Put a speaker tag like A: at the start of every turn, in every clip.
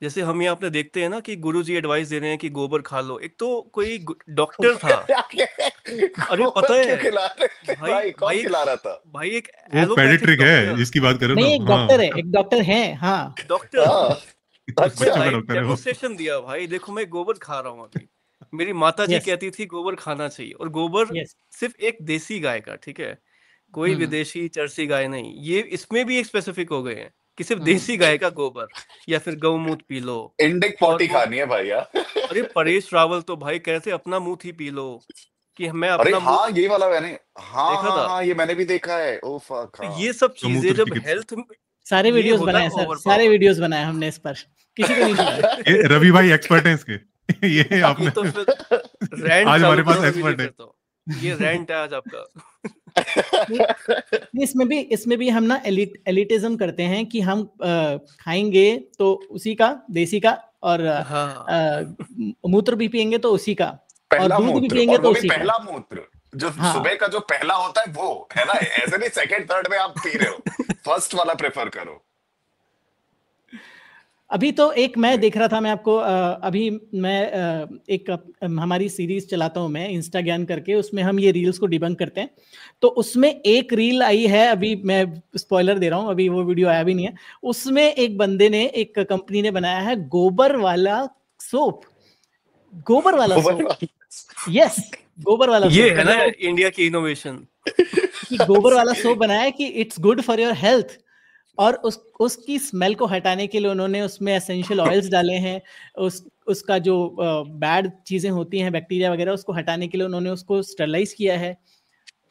A: जैसे हम यहाँ पे देखते हैं ना कि गुरुजी एडवाइस दे रहे हैं कि गोबर खा लो। एक तो कोई डॉक्टर था, अरे पता
B: गोबर क्यों
A: है
B: खिला रहे थे
A: भाई,
B: भाई, कौन खिला रहा था?
A: भाई एक
C: वो
A: एलोपैथिक
C: पेडिट्रिक है
A: डॉक्टर,
C: जिसकी बात कर रहे हो
D: नहीं,
C: ना,
D: एक डॉक्टर है,
C: हाँ।
D: एक डॉक्टर है, हाँ।
A: डॉक्टर
B: हाँ,
A: उसने
B: अच्छा।
C: बच्चों का
A: लाइव
C: डॉक्टर है वो।
A: डेमोन्स्ट्रेशन दिया भाई, देखो मैं गोबर खा रहा हूँ अभी। मेरी माता जी
D: यस,
A: कहती थी गोबर खाना चाहिए, और गोबर
D: यस।
A: सिर्फ एक देसी गाय का, ठीक है, कोई
D: हम्म,
A: विदेशी जर्सी गाय नहीं। ये इसमें भी एक स्पेसिफिक हो गए हैं कि सिर्फ
D: हम्म।
A: देसी गाय का गोबर, या फिर गौमूत्र पी लो।
B: इंडिक
A: और
B: पॉटी
A: वो,
B: खानी है भाई यार।
A: अरे परेश रावल तो भाई कहते अपना मूत ही पी लो, कि मैं
B: अरे
A: अपना
B: हाँ,
A: मूत
B: ये वाला मैंने, हाँ
A: देखा
B: हाँ
A: था।
B: हाँ, ये मैंने भी देखा है। ओ फक,
A: तो
B: हाँ।
A: ये सब चीजें
C: गौमूत्र
A: जब
C: चिकित्सा।
A: हेल्थ,
D: सारे
A: ये
D: वीडियोस
A: होता
D: बनाए
A: है
D: सर,
A: ओवर
D: सारे
A: पावर।
D: वीडियोस बनाए हमने इस पर, किसी को नहीं छोड़ा।
C: ये रवि भाई एक्सपर्ट है इसके। ये
A: ये
C: आपने
A: तो फिर रैंट
C: आज
A: चालू
C: हमारे पास
A: करो रवि जी,
C: एक्सपर्ट है।
A: फिर तो ये रैंट है आज आपका।
D: नहीं, नहीं, इसमें भी हम ना एलिटिज्म करते हैं कि हम खाएंगे तो उसी का, देसी का, और
A: हाँ
D: मूत्र भी पियेंगे तो उसी का, और
B: पहला
D: दूध भी
B: मूत्र,
D: पियेंगे
B: और
D: तो
B: वो भी
D: उसी का।
B: पहला मूत्र, जो
D: हाँ,
B: सुबह का जो पहला होता है वो है ना, ऐसे नहीं सेकंड थर्ड में आप पी रहे हो, फर्स्ट वाला प्रेफर करो।
D: अभी तो एक मैं देख रहा था, मैं आपको अभी मैं एक हमारी सीरीज चलाता हूँ मैं, इंस्टा ज्ञान करके, उसमें हम ये रील्स को डिबंक करते हैं। तो उसमें एक रील आई है, अभी मैं स्पॉइलर दे रहा हूँ, अभी वो वीडियो आया भी नहीं है। उसमें एक बंदे ने, एक कंपनी ने बनाया है गोबर वाला सोप। गोबर वाला सोप, यस, गोबर वाला
A: ये
D: सोप,
A: है ना
D: मतलब वो
A: इंडिया की इनोवेशन।
D: कि गोबर वाला सोप बनाया है कि it's good for your health, और उसकी स्मेल को हटाने के लिए उन्होंने उसमें एसेंशियल ऑयल्स डाले हैं। उसका जो बैड चीजें होती हैं, बैक्टीरिया वगैरह, उसको हटाने के लिए उन्होंने उसको स्टरलाइज किया है।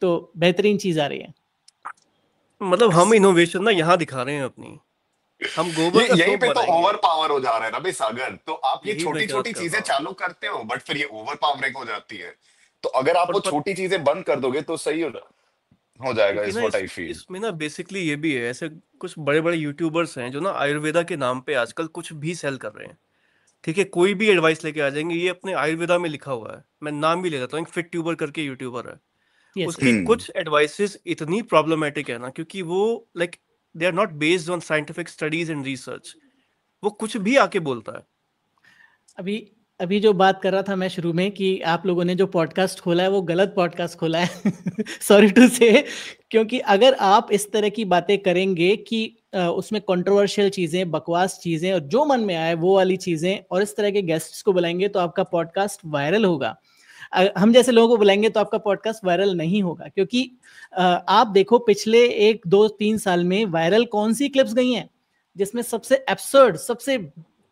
D: तो बेहतरीन चीज आ रही है।
A: मतलब हम इनोवेशन ना यहाँ दिखा रहे हैं अपनी, हम
B: ये
A: गोबर का
B: यहीं
A: सोप
B: पे तो
A: बनाएंगे।
B: ओवर पावर हो जा रहा है ना भाई सागर, तो आप ये
A: यही मैं
B: छोटी
A: बात
B: छोटी
A: कर
B: चीजें
A: रहा हूँ।
B: चालू करते हो, बट फिर ये ओवर पावरिंग हो जाती है। तो अगर आप
A: और
B: वो छोटी चीजें बंद कर दोगे तो सही हो जाएगा,
A: क्योंकि
B: इज
A: ना
B: व्हाट आई फील।
A: इसमें ना बेसिकली ये भी है, ऐसे कुछ बड़े बड़े यूट्यूबर्स हैं जो ना आयुर्वेदा के नाम पे आजकल कुछ भी सेल कर रहे हैं। ठीक है, कोई भी एडवाइस लेके आ जाएंगे, ये अपने आयुर्वेदा में लिखा हुआ है। मैं नाम भी ले देता हूँ, एक फिट ट्यूबर करके यूट्यूबर है।
D: यस,
A: उसकी
D: यस।
B: हम्म।
A: कुछ एडवाइसेस इतनी प्रॉब्लमेटिक है ना, क्योंकि वो like they are not based on scientific studies and research. वो कुछ भी आके बोलता है।
D: अभी अभी जो बात कर रहा था मैं शुरू में कि आप लोगों ने जो पॉडकास्ट खोला है वो गलत पॉडकास्ट खोला है। सॉरी टू से, क्योंकि अगर आप इस तरह की बातें करेंगे कि उसमें कंट्रोवर्शियल चीजें, बकवास चीजें, और जो मन में आए वो वाली चीजें, और इस तरह के गेस्ट्स को बुलाएंगे, तो आपका पॉडकास्ट वायरल होगा। हम जैसे लोगों को बुलाएंगे तो आपका पॉडकास्ट वायरल नहीं होगा, क्योंकि आप देखो पिछले 1 2 3 साल में वायरल कौन सी क्लिप्स गई हैं जिसमें सबसे एब्सर्ड, सबसे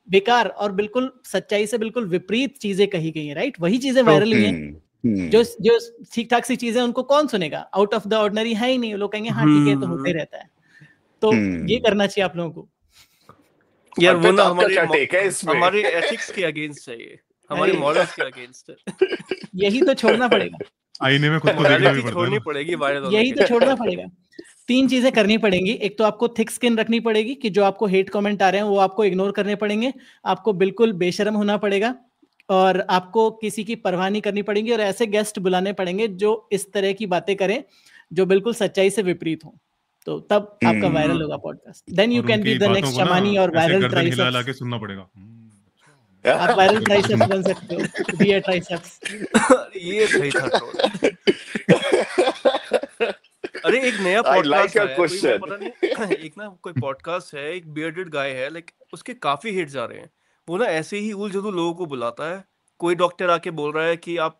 D: बेकार और बिल्कुल सच्चाई से बिल्कुल विपरीत चीजें कही गई हैं, राइट? वही चीजें वायरल हुई हैं। जो जो ठीक ठाक सी चीजें, उनको कौन सुनेगा? आउट ऑफ द ऑर्डिनरी है ही नहीं, लोग कहेंगे हाँ ठीक है, तो होता ही रहता है। तो ये करना चाहिए आप लोगों को।
A: यार वो
B: अर्पित,
A: ना
B: आपका क्या टेक है इसमें?
A: हमारे एथिक्स के अगेंस्ट है ये, हमारे
D: अरे
A: मॉरल्स के अगेंस्ट है।
D: यही तो छोड़ना पड़ेगा,
C: आईने में खुद को देखना भी
A: मोरालिटी
C: पड़ता है
A: छोड़नी
C: ना।
A: पड़ेगी वायरल होने
D: यही
A: के
D: तो
A: लिए।
D: छोड़ना पड़ेगा। 3 चीजें करनी पड़ेंगी। एक तो आपको थिक स्किन रखनी पड़ेगी कि जो आपको हेट कमेंट आ रहे हैं वो आपको इग्नोर करने पड़ेंगे। आपको बिल्कुल बेशर्म होना पड़ेगा, और आपको किसी की परवाह नहीं करनी पड़ेगी, और ऐसे गेस्ट बुलाने पड़ेंगे जो इस तरह की बातें करें जो बिल्कुल सच्चाई से विपरीत हो। तो तब आपका वायरल होगा पॉडकास्ट। देन यू
C: और
D: कैन बी
C: उनकी
D: द
C: बातों
D: नेक्स्ट
C: को ना
D: शमानी और
C: ऐसे
D: वायरल
C: गर्दन हिला हिला
D: ट्राइसेप्स।
C: के सुनना पड़ेगा।
D: आप वायरल ट्राइसेप्स बन सकते हो, डियर ट्राइसेप्स।
A: ये सही था ट्रोल। अरे एक नया
B: आई लाइक
A: पॉडकास्ट
B: योर
A: आया है, कोई मैं
B: क्वेश्चन।
A: पता नहीं एक ना कोई पॉडकास्ट है, एक बियर्डेड गाय है, लाइक उसके काफी हिट्स आ रहे हैं। वो ना ऐसे ही उल जुलूल लोगों को बुलाता है। कोई डॉक्टर आके बोल रहा है कि आप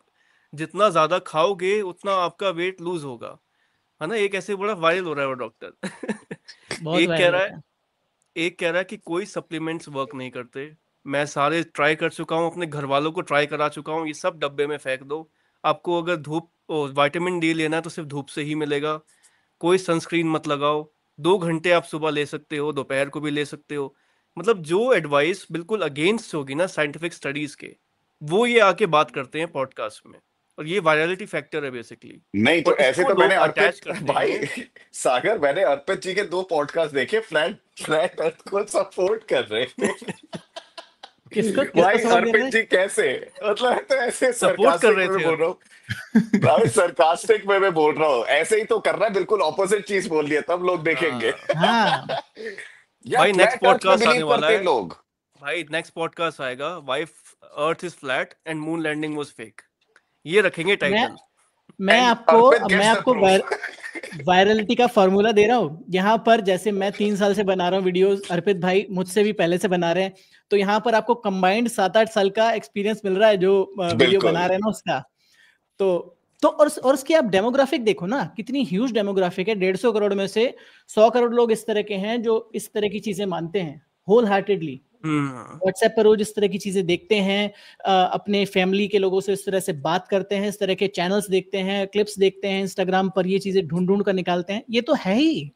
A: जितना ज्यादा खाओगे उतना आपका वेट लूज होगा, है ना। एक ऐसे बड़ा वायरल हो रहा है वो डॉक्टर।
D: बहुत
A: एक कह
D: वायरल
A: रहा है
D: होता है।
A: एक कह रहा है कि कोई सप्लीमेंट्स वर्क नहीं करते। मैं सारे ट्राई कर चुका हूँ, अपने घर वालों को ट्राई करा चुका हूँ, ये सब डब्बे में फेंक दो। आपको अगर धूप विटामिन डी लेना है तो सिर्फ धूप से ही मिलेगा। कोई सनस्क्रीन मत लगाओ। 2 घंटे आप सुबह ले सकते हो, दोपहर को भी ले सकते हो। मतलब जो एडवाइस बिल्कुल अगेंस्ट होगी ना साइंटिफिक स्टडीज के, वो ये आके बात करते हैं पॉडकास्ट में। और ये वायरलिटी फैक्टर है बेसिकली।
B: नहीं तो
A: और
B: ऐसे
A: इसको
B: तो मैंने
A: लोग अटैच
B: अर्पित
A: करते
B: भाई,
A: हैं।
B: सागर, मैंने अर्पित जी के 2 पॉडकास्ट देखे, फ्लैट फ्लैट अर्थ को सपोर्ट कर रहे थे।
D: किसको किसको
B: भाई
D: सपोर्ट कर रहे
B: अर्पित
D: हैं?
B: जी कैसे, मतलब मैं तो ऐसे
A: सपोर्ट कर
B: सरकास्टिक
A: रहे
B: में
A: थे
B: बोल रहा हूँ भाई, सरकास्टिक में मैं बोल रहा हूँ, ऐसे ही तो कर रहा है, बिल्कुल ऑपोजिट चीज बोल दिया, तब लोग देखेंगे।
A: हाँ
D: हाँ,
B: यार
A: भाई नेक्स्ट
B: फ्लैट अर्थ में
A: पॉडकास्ट आने
B: बिलीव
A: वाला
B: करते हैं
A: है।
B: लोग।
A: भाई नेक्स्ट पॉडकास्ट आएगा, why earth is flat and moon landing was fake, ये रखेंगे टाइटल।
D: मैं
B: And
D: आपको
B: Arpit gets the proof.
D: Virality का फॉर्मूला दे रहा हूँ यहाँ पर। जैसे मैं 3 साल से बना रहा हूँ वीडियोस, अर्पित भाई मुझसे भी पहले से बना रहे हैं, तो यहाँ पर आपको कंबाइंड 7-8 साल का एक्सपीरियंस मिल रहा है जो वीडियो बना रहे हैं ना उसका। तो और उसकी आप डेमोग्राफिक देखो ना, कितनी ह्यूज डेमोग्राफिक है। 150 करोड़ में से 100 करोड़ लोग इस तरह के हैं जो इस तरह की चीजें मानते हैं होल हार्टेडली। व्हाट्सएप पर रोज इस तरह की चीजें देखते हैं, अपने फैमिली के लोगों से इस तरह से बात करते हैं, इस तरह के चैनल्स देखते हैं, क्लिप्स देखते हैं, इंस्टाग्राम पर ये चीजें ढूंढ ढूंढ कर निकालते हैं। ये तो है ही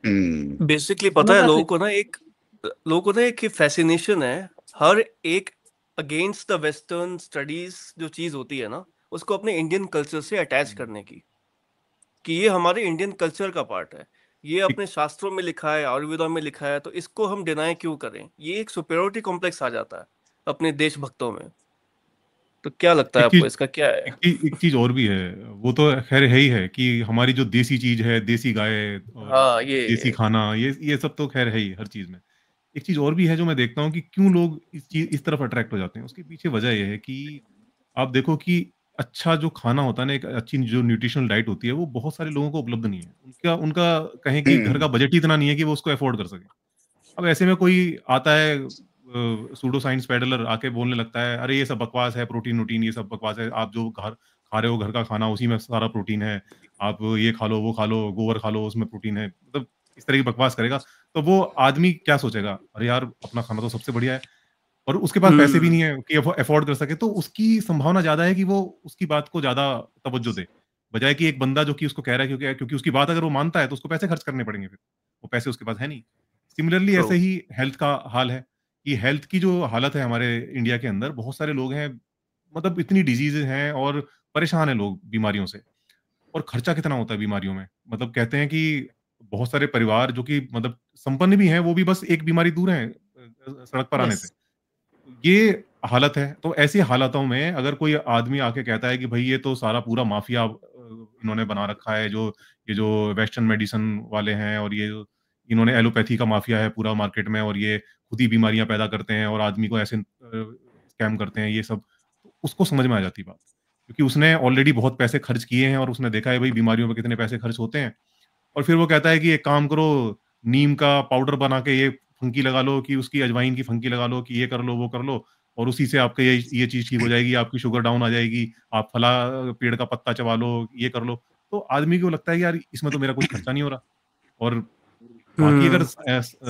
A: बेसिकली पता है लोगों को ना एक फैसिनेशन है हर एक अगेंस्ट द वेस्टर्न स्टडीज जो चीज होती है ना, उसको अपने इंडियन कल्चर से अटैच करने की, कि ये हमारे इंडियन कल्चर का पार्ट है, ये अपने शास्त्रों में लिखा है, आयुर्वेदा में लिखा है, तो इसको हम डिनाई क्यों करें। ये एक सुपेरियोरिटी कॉम्प्लेक्स आ जाता है अपने देशभक्तों में। तो क्या लगता है आपको, इसका क्या है?
C: एक चीज और भी है, वो तो खैर है ही है कि हमारी जो देसी चीज है, देसी गाय और
A: हाँ,
C: देसी खाना, ये सब तो खैर है ही हर चीज में। एक चीज और भी है जो मैं देखता हूँ कि क्यों लोग इस तरफ अट्रैक्ट हो जाते हैं। उसके पीछे वजह यह है कि आप देखो कि अच्छा जो खाना होता है ना, एक अच्छी जो न्यूट्रिशनल डाइट होती है, वो बहुत सारे लोगों को उपलब्ध नहीं है। उनका उनका कहें कि घर का बजट ही इतना नहीं है कि वो उसको अफोर्ड कर सके। अब ऐसे में कोई आता है सूडो साइंस पेडलर आके बोलने लगता है, अरे ये सब बकवास है, प्रोटीन वोटीन ये सब बकवास है, आप जो खा रहे हो घर का खाना, उसी में सारा प्रोटीन है, आप ये खा लो, वो खा लो, गोबर खा लो, उसमें प्रोटीन है। मतलब इस तरह की बकवास करेगा तो वो आदमी क्या सोचेगा, अरे यार अपना खाना तो सबसे बढ़िया है, और उसके पास पैसे भी नहीं है कि अफोर्ड कर सके, तो उसकी संभावना ज्यादा है कि वो उसकी बात को ज्यादा तवज्जो दे, बजाय कि एक बंदा जो कि उसको कह रहा है, क्योंकि उसकी बात अगर वो मानता है तो उसको पैसे खर्च करने पड़ेंगे, फिर वो पैसे उसके पास है नहीं। सिमिलरली ऐसे ही हेल्थ का हाल है कि हेल्थ की जो हालत है हमारे इंडिया के अंदर, बहुत सारे लोग हैं, मतलब इतनी डिजीजेज हैं और परेशान हैं लोग बीमारियों से, और खर्चा कितना होता है बीमारियों में। मतलब कहते हैं कि बहुत सारे परिवार जो कि मतलब संपन्न भी हैं, वो भी बस एक बीमारी दूर हैं सड़क पर आने से। ये हालत है। तो ऐसी हालातों में अगर कोई आदमी आके कहता है कि भाई ये तो सारा पूरा माफिया इन्होंने बना रखा है, ये जो वेस्टर्न मेडिसिन वाले हैं, और ये इन्होंने एलोपैथी का माफिया है पूरा मार्केट में, और ये खुद ही बीमारियां पैदा करते हैं और आदमी को ऐसे स्कैम करते हैं, ये सब, उसको समझ में आ जाती बात, क्योंकि उसने ऑलरेडी बहुत पैसे खर्च किए हैं और उसने देखा है भाई बीमारियों पे कितने पैसे खर्च होते हैं। और फिर वो कहता है कि एक काम करो, नीम का पाउडर बना के ये फंकी लगा लो, कि उसकी अजवाइन की फंकी लगा लो, कि ये कर लो, वो कर लो, और उसी से आपका ये चीज ठीक हो जाएगी, आपकी शुगर डाउन आ जाएगी, आप फला पेड़ का पत्ता चबा लो, ये कर लो। तो आदमी को लगता है कि यार इसमें तो मेरा कुछ खर्चा नहीं हो रहा। और बाकी अगर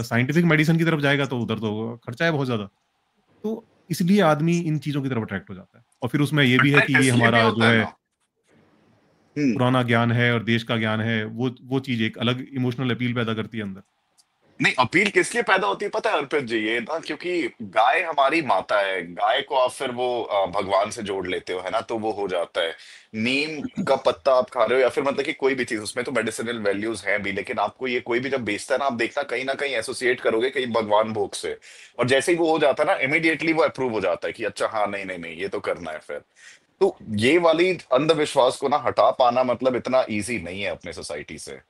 C: साइंटिफिक मेडिसिन की तरफ जाएगा तो उधर तो खर्चा है बहुत ज्यादा। तो इसलिए आदमी इन चीजों की तरफ अट्रैक्ट हो जाता है। और फिर उसमें ये भी है कि ये हमारा जो है पुराना ज्ञान है और देश का ज्ञान है, वो चीज एक अलग इमोशनल अपील पैदा करती है अंदर।
B: नहीं, अपील किस लिए पैदा होती है पता है अर्पित जी? ये ना, क्योंकि गाय हमारी माता है, गाय को आप फिर वो भगवान से जोड़ लेते हो, है ना, तो वो हो जाता है। नीम का पत्ता आप खा रहे हो या फिर मतलब कि कोई भी चीज, उसमें तो मेडिसिनल वैल्यूज हैं भी, लेकिन आपको ये कोई भी जब बेचता है ना, आप देखना कहीं ना कहीं एसोसिएट करोगे कहीं भगवान भोग से, और जैसे ही वो हो जाता है ना, इमीडिएटली वो अप्रूव हो जाता है कि अच्छा हाँ, नहीं नहीं नहीं, ये तो करना है फिर। तो ये वाली अंधविश्वास को ना हटा पाना मतलब इतना इजी नहीं है अपने सोसाइटी से।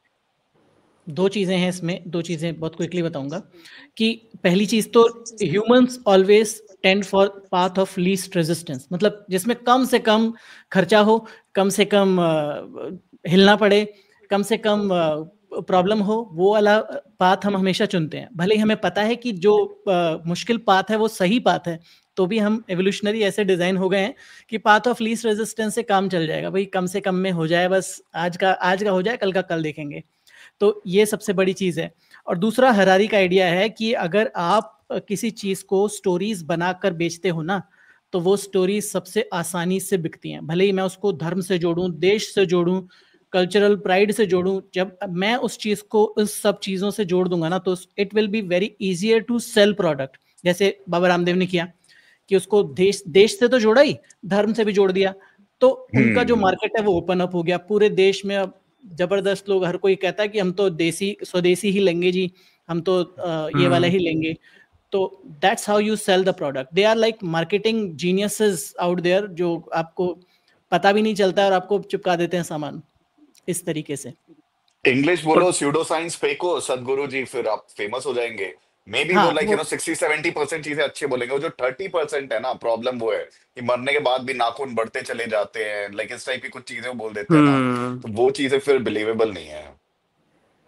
D: 2 चीजें हैं इसमें, 2 चीजें बहुत क्विकली बताऊंगा। कि पहली चीज तो humans always tend for path of least resistance, मतलब जिसमें कम से कम खर्चा हो, कम से कम हिलना पड़े, कम से कम प्रॉब्लम हो, वो वाला पाथ हम हमेशा चुनते हैं। भले ही हमें पता है कि जो मुश्किल पाथ है वो सही पाथ है, तो भी हम एवोल्यूशनरी ऐसे डिजाइन हो गए हैं कि पाथ ऑफ लीस्ट रेजिस्टेंस से काम चल जाएगा भाई, कम से कम में हो जाए, बस आज का हो जाए, कल का कल देखेंगे। तो ये सबसे बड़ी चीज है। और दूसरा हरारी का आइडिया है कि अगर आप किसी चीज को स्टोरीज बनाकर बेचते हो ना, तो वो स्टोरीज सबसे आसानी से बिकती हैं। भले ही मैं उसको धर्म से जोड़ूं, देश से जोड़ूं, कल्चरल प्राइड से जोड़ूं, जब मैं उस चीज को उस सब चीजों से जोड़ दूंगा ना, तो it will be very easier to sell product. जैसे बाबा रामदेव ने किया कि उसको देश से तो जोड़ा ही, धर्म से भी जोड़ दिया, तो उनका जो मार्केट है वो ओपन अप हो गया पूरे देश में। अब जबरदस्त लोग, हर कोई कहता है कि हम तो देसी स्वदेशी ही लेंगे जी, हम तो ये वाला ही लेंगे। तो that's how you sell the product. They are like marketing geniuses out there, जो आपको पता भी नहीं चलता है और आपको चिपका देते हैं सामान इस तरीके से।
B: इंग्लिश बोलो, स्यूडो साइंस फेंको सदगुरु जी, फिर आप फेमस हो जाएंगे। मे बी वो
D: हाँ
B: लाइक
D: वो
B: 60-70% चीजें अच्छी बोलेंगे, वो जो 30% है ना, प्रॉब्लम वो है कि मरने के बाद भी नाखून बढ़ते चले जाते हैं, लाइक इस टाइप की कुछ चीजें वो बोल देते हैं ना,
A: हम्म।
B: तो वो चीजें फिर बिलीवेबल नहीं है।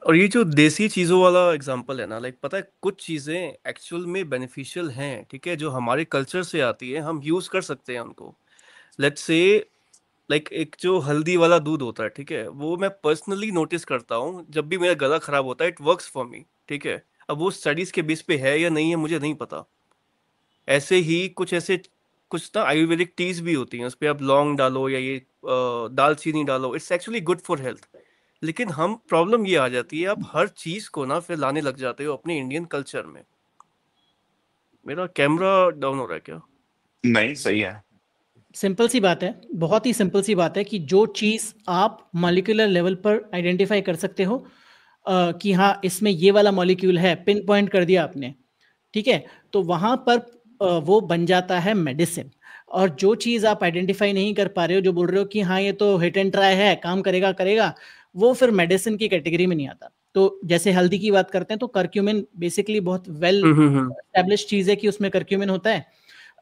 A: और ये जो देसी चीजों वाला एग्जांपल है ना, लाइक पता है कुछ चीजें एक्चुअल में बेनिफिशियल हैं, ठीक है, जो हमारे कल्चर से आती है, हम यूज कर सकते हैं उनको। लेट्स से लाइक एक जो हल्दी वाला दूध होता है, ठीक है, वो मैं पर्सनली नोटिस करता हूँ जब भी मेरा गला खराब होता है, इट वर्क्स फॉर मी, ठीक है। अब वो स्टडीज के बेस पे है या नहीं है मुझे नहीं पता। ऐसे ही कुछ ना आयुर्वेदिक टीज भी होती हैं, उस पे आप लौंग डालो या ये दालचीनी डालो, it's actually good for health. लेकिन हम प्रॉब्लम ये आ जाती है, आप हर चीज को ना फिर लाने लग जाते हो अपने इंडियन कल्चर में। मेरा कैमरा डाउन हो रहा है क्या?
B: नहीं, सही है।
D: सिंपल सी बात है, बहुत ही सिंपल सी बात है कि जो चीज़ आप मॉलिक्यूलर लेवल पर आइडेंटिफाई कर सकते हो कि हाँ इसमें ये वाला मॉलिक्यूल है, पिन पॉइंट कर दिया आपने, ठीक है, तो वहाँ पर वो बन जाता है मेडिसिन। और जो चीज़ आप आइडेंटिफाई नहीं कर पा रहे हो, जो बोल रहे हो कि हाँ ये तो हिट एंड ट्राई है, काम करेगा करेगा, वो फिर मेडिसिन की कैटेगरी में नहीं आता। तो जैसे हल्दी की बात करते हैं तो कर्क्यूमिन बेसिकली बहुत वेल
A: हम्म।
D: एस्टेब्लिश चीज़ है कि उसमें कर्क्यूमिन होता है।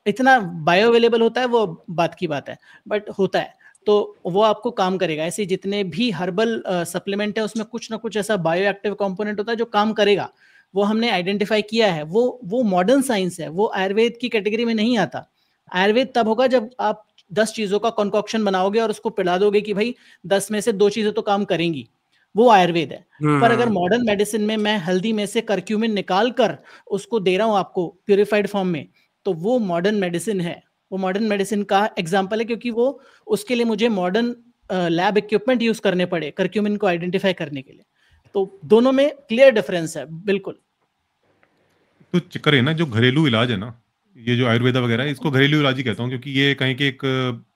D: इतना बायो अवेलेबल होता है वो बात की बात है, बट होता है, तो वो आपको काम करेगा। ऐसे जितने भी हर्बल सप्लीमेंट है उसमें कुछ ना कुछ ऐसा बायो एक्टिव कंपोनेंट होता है जो काम करेगा, वो हमने आइडेंटिफाई किया है। वो मॉडर्न साइंस है, वो आयुर्वेद की कैटेगरी में नहीं आता। आयुर्वेद तब होगा जब आप 10 चीजों का कॉन्कॉक्शन बनाओगे और उसको पिला दोगे कि भाई 10 में से 2 चीजें तो काम करेंगी, वो आयुर्वेद है। पर अगर
A: हम्म।
D: मॉडर्न मेडिसिन में मैं हल्दी में से करक्यूमिन निकाल कर उसको दे रहा हूं आपको प्यूरिफाइड फॉर्म में, तो वो मॉडर्न मेडिसिन है। वो मॉडर्न मेडिसिन का एग्जाम्पल है, क्योंकि वो उसके लिए मुझे मॉडर्न लैब इक्विपमेंट यूज करने पड़े कर्क्यूमिन को आइडेंटिफाई करने के लिए। तो दोनों में क्लियर डिफरेंस है बिल्कुल।
C: तो चक्कर है ना, जो घरेलू इलाज है ना, ये जो आयुर्वेदा वगैरह है, इसको घरेलू इलाज ही कहता हूँ, क्योंकि ये कहीं के एक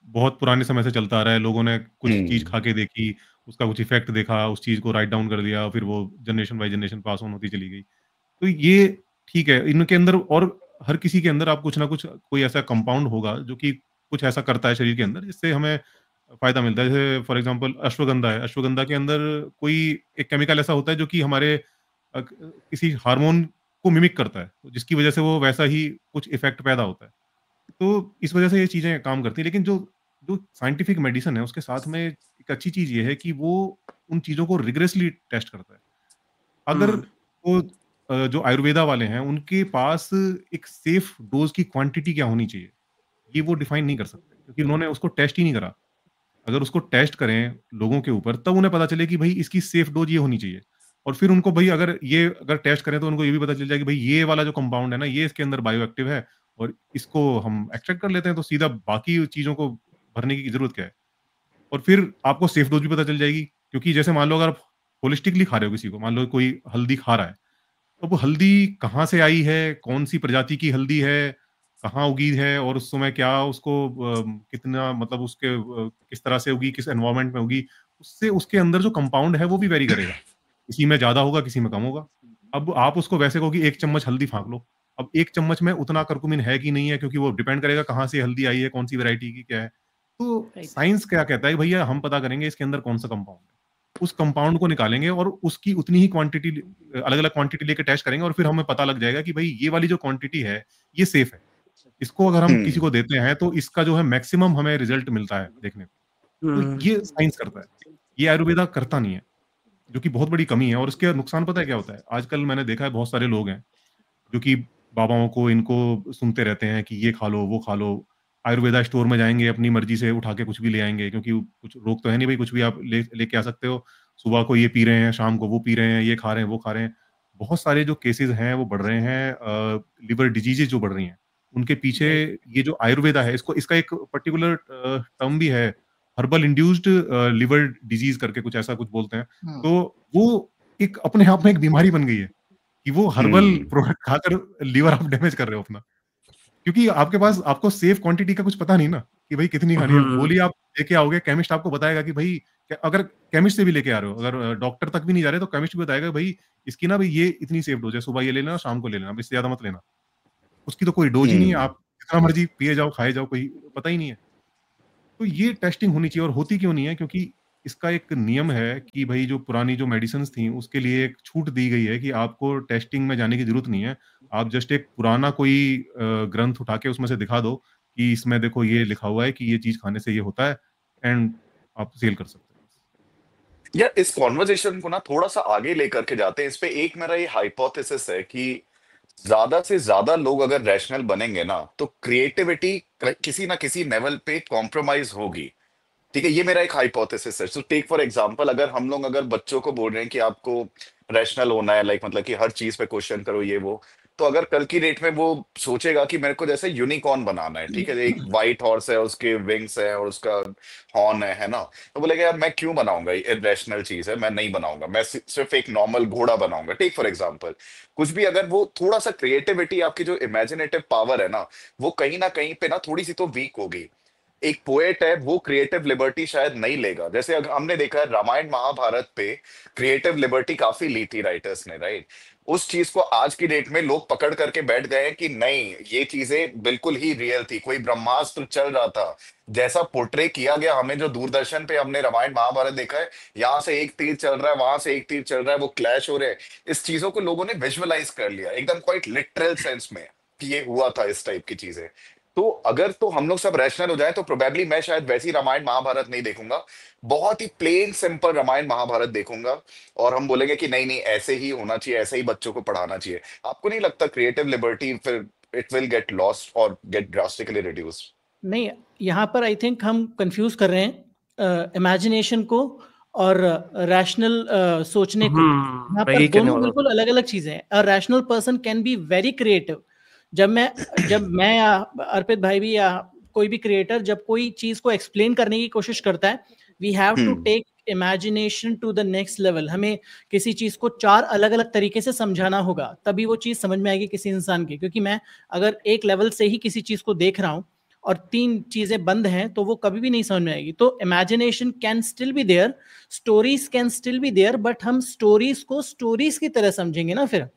C: बहुत पुराने समय से चलता आ रहा है। लोगों ने कुछ चीज़
B: हम्म।
C: खा के देखी, उसका कुछ इफ़ेक्ट देखा, उस चीज़ को राइट डाउन कर दिया, फिर वो generation by generation pass on होती चली गई। तो ये ठीक है, इनके अंदर और हर किसी के अंदर आप कुछ ना कुछ कोई ऐसा कंपाउंड होगा जो कि कुछ ऐसा करता है शरीर के अंदर जिससे हमें फ़ायदा मिलता है। जैसे फॉर एग्ज़ाम्पल अश्वगंधा है, अश्वगंधा के अंदर कोई एक केमिकल ऐसा होता है जो कि हमारे किसी हार्मोन को मिमिक करता है, तो जिसकी वजह से वो वैसा ही कुछ इफ़ेक्ट पैदा होता है। तो इस वजह से ये चीज़ें काम करती हैं। लेकिन जो जो साइंटिफिक मेडिसिन है, उसके साथ में एक अच्छी चीज़ ये है कि वो उन चीज़ों को रिगरसली टेस्ट करता है। अगर
A: हम्म।
C: वो जो आयुर्वेदा वाले हैं, उनके पास एक सेफ डोज़ की क्वांटिटी क्या होनी चाहिए, ये वो डिफाइन नहीं कर सकते, क्योंकि उन्होंने उसको टेस्ट ही नहीं करा। अगर उसको टेस्ट करें लोगों के ऊपर, तब उन्हें पता चले कि भई इसकी सेफ डोज़ ये होनी चाहिए। और फिर उनको भई अगर टेस्ट करें तो उनको ये भी पता चल जाए कि भई ये वाला जो कंपाउंड है ना, ये इसके अंदर बायो एक्टिव है और इसको हम एक्सट्रैक्ट कर लेते हैं, तो सीधा बाकी चीज़ों को भरने की ज़रूरत क्या है? और फिर आपको सेफ डोज़ भी पता चल जाएगी, क्योंकि जैसे मान लो अगर आप होलिस्टिकली खा रहे हो किसी को, मान लो कोई हल्दी खा रहा है, तो वो हल्दी कहाँ से आई है, कौन-सी प्रजाति की हल्दी है, कहाँ उगी है और उस समय क्या उसको कितना मतलब किस तरह से उगी, किस एनवायरनमेंट में उगी, उससे उसके अंदर जो कंपाउंड है वो भी वेरी करेगा। किसी में ज़्यादा होगा, किसी में कम होगा। अब आप उसको वैसे कहो कि 1 चम्मच हल्दी फाँक लो, अब 1 चम्मच में उतना करक्यूमिन है कि नहीं है, क्योंकि वो डिपेंड करेगा कहाँ से हल्दी आई है, कौन-सी वैरायटी की क्या है। तो
D: राइट।
C: साइंस क्या कहता है, भैया हम पता करेंगे इसके अंदर कौन-सा कंपाउंड है। उस कंपाउंड को निकालेंगे और उसकी उतनी ही क्वांटिटी अलग-अलग क्वांटिटी लेके टेस्ट करेंगे और फिर हमें पता लग जाएगा कि भई ये वाली जो क्वांटिटी है, ये सेफ है। इसको अगर हम किसी
B: हम्म।
C: को देते हैं तो इसका जो है मैक्सिमम हमें रिजल्ट मिलता है देखने को। तो
A: हम्म।
C: ये साइंस करता है। ये आयुर्वेदा करता नहीं है, जो कि बहुत बड़ी कमी है और उसके नुकसान पता है क्या होता है? आजकल मैंने देखा है बहुत सारे लोग हैं जो कि बाबाओं को इनको सुनते रहते हैं कि ये खा लो, वो खा लो। आयुर्वेदा स्टोर में जाएँगे, अपनी मर्ज़ी से उठा के कुछ भी ले आएँगे, क्योंकि कुछ रोक तो है नहीं भई, कुछ भी आप लेके आ सकते हो। सुबह को ये पी रहे हैं, शाम को वो पी रहे हैं, ये खा रहे हैं, वो खा रहे हैं। बहुत सारे जो केसेज़ हैं वो बढ़ रहे हैं, लिवर डिजीज़ेज़ जो बढ़ रही हैं, उनके पीछे
D: राइट।
C: ये जो आयुर्वेदा है, इसका एक पर्टिकुलर टर्म भी है, हर्बल इंड्यूस्ड लिवर डिजीज़ करके कुछ ऐसा कुछ बोलते हैं।
D: हम्म।
C: तो वो एक अपने आप में एक बीमारी बन गई है। कि वो हर्बल
B: हम्म।
C: प्रोडक्ट खाकर लिवर आप डैमेज कर रहे हो अपना। क्योंकि आपके पास आपको सेफ क्वांटिटी का कुछ पता नहीं ना, कि भई कितनी खानी है।
A: हम्म।
C: गोली आप लेके आओगे, केमिस्ट आपको बताएगा कि भई अगर केमिस्ट से भी लेके आ रहे हो, अगर डॉक्टर तक भी नहीं जा रहे तो केमिस्ट भी बताएगा भई इसकी ना भई ये इतनी सेफ डोज़ है, सुबह ये ले लेना, शाम को ले लेना, अब इससे ज़्यादा मत लेना। उसकी तो कोई डोज़ ही नहीं है,
B: हम्म।
C: आप जितना मर्ज़ी पिए जाओ, खाए जाओ, कोई पता ही नहीं है। तो ये टेस्टिंग होनी चाहिए और होती क्यों नहीं है? क्योंकि इसका एक नियम है कि भाई जो पुरानी जो मेडिसिन्स थी उसके लिए एक छूट दी गई है कि आपको टेस्टिंग में जाने की जरूरत नहीं है। आप जस्ट एक पुराना कोई ग्रंथ उठा के उसमें से दिखा दो कि इसमें देखो ये लिखा हुआ है कि ये चीज खाने से ये होता है, एंड आप सेल कर सकते हैं।
B: यार इस कॉन्वर्जेशन को ना थोड़ा सा आगे लेकर के जाते हैं। इस पे एक मेरा ये हाइपोथेसिस है कि ज्यादा से ज्यादा लोग अगर रैशनल बनेंगे ना तो क्रिएटिविटी किसी ना किसी लेवल पे कॉम्प्रोमाइज होगी। ठीक है, ये मेरा एक हाइपोथेसिस है। सो टेक फॉर एग्जांपल, अगर बच्चों को बोल रहे हैं कि आपको रैशनल होना है, लाइक मतलब कि हर चीज पे क्वेश्चन करो ये वो, तो अगर कल की डेट में वो सोचेगा कि मेरे को जैसे यूनिकॉर्न बनाना है, ठीक है, एक व्हाइट हॉर्स है, उसके विंग्स है और उसका हॉर्न है ना, तो बोलेगा यार मैं क्यों बनाऊंगा, ये इरेशनल चीज है, मैं नहीं बनाऊंगा, मैं सिर्फ एक नॉर्मल घोड़ा बनाऊंगा। टेक फॉर एग्जांपल कुछ भी, अगर वो थोड़ा सा क्रिएटिविटी, आपकी जो इमेजिनेटिव पावर है ना, वो कहीं ना कहीं पे ना थोड़ी सी तो वीक होगी। एक पोएट है, वो क्रिएटिव लिबर्टी शायद नहीं लेगा। जैसे अगर हमने देखा है रामायण महाभारत पे क्रिएटिव लिबर्टी काफी ली थी राइटर्स ने, राइट। उस चीज को आज की डेट में लोग पकड़ करके बैठ गए हैं कि नहीं, ये चीजें बिल्कुल ही रियल थी, कोई ब्रह्मास्त्र चल रहा था जैसा पोर्ट्रे किया गया। हमें जो दूरदर्शन पे हमने रामायण महाभारत देखा है, यहाँ से एक तीर चल रहा है, वहां से एक तीर चल रहा है, वो क्लैश हो रहे हैं, इस चीजों को लोगों ने विजुअलाइज कर लिया एकदम क्वाइट लिटरल सेंस में कि ये हुआ था, इस टाइप की चीजें। तो अगर तो हम लोग सब रैशनल हो जाए तो प्रोबेबली मैं शायद वैसी रामायण महाभारत नहीं देखूंगा, बहुत ही प्लेन सिंपल रामायण महाभारत देखूंगा, और हम बोलेंगे कि नहीं नहीं ऐसे ही होना चाहिए, ऐसे ही बच्चों को पढ़ाना चाहिए। आपको नहीं लगता क्रिएटिव लिबर्टी फिर इट विल गेट लॉस्ट और गेट ड्रास्टिकली रिड्यूस्ड?
D: नहीं, यहाँ पर आई थिंक हम कंफ्यूज कर रहे हैं इमेजिनेशन को और रैशनल सोचने को। यहाँ
A: मैं
D: पर
A: यही कहने
D: दोनों
A: वाला
D: बिल्कुल अलग अलग चीजें हैं। A rational person can be very creative. जब मैं या अर्पित भाई भी या कोई भी क्रिएटर जब कोई चीज को एक्सप्लेन करने की कोशिश करता है, we have to take imagination to the next level. हमें किसी चीज को 4 अलग अलग तरीके से समझाना होगा, तभी वो चीज समझ में आएगी किसी इंसान की। क्योंकि मैं अगर एक लेवल से ही किसी चीज को देख रहा हूँ और 3 चीजें बंद हैं, तो वो कभी भी नहीं समझ में आएगी। तो imagination can still be there, stories can still be there, but हम स्टोरीज को स्टोरीज की तरह समझेंगे ना फिर,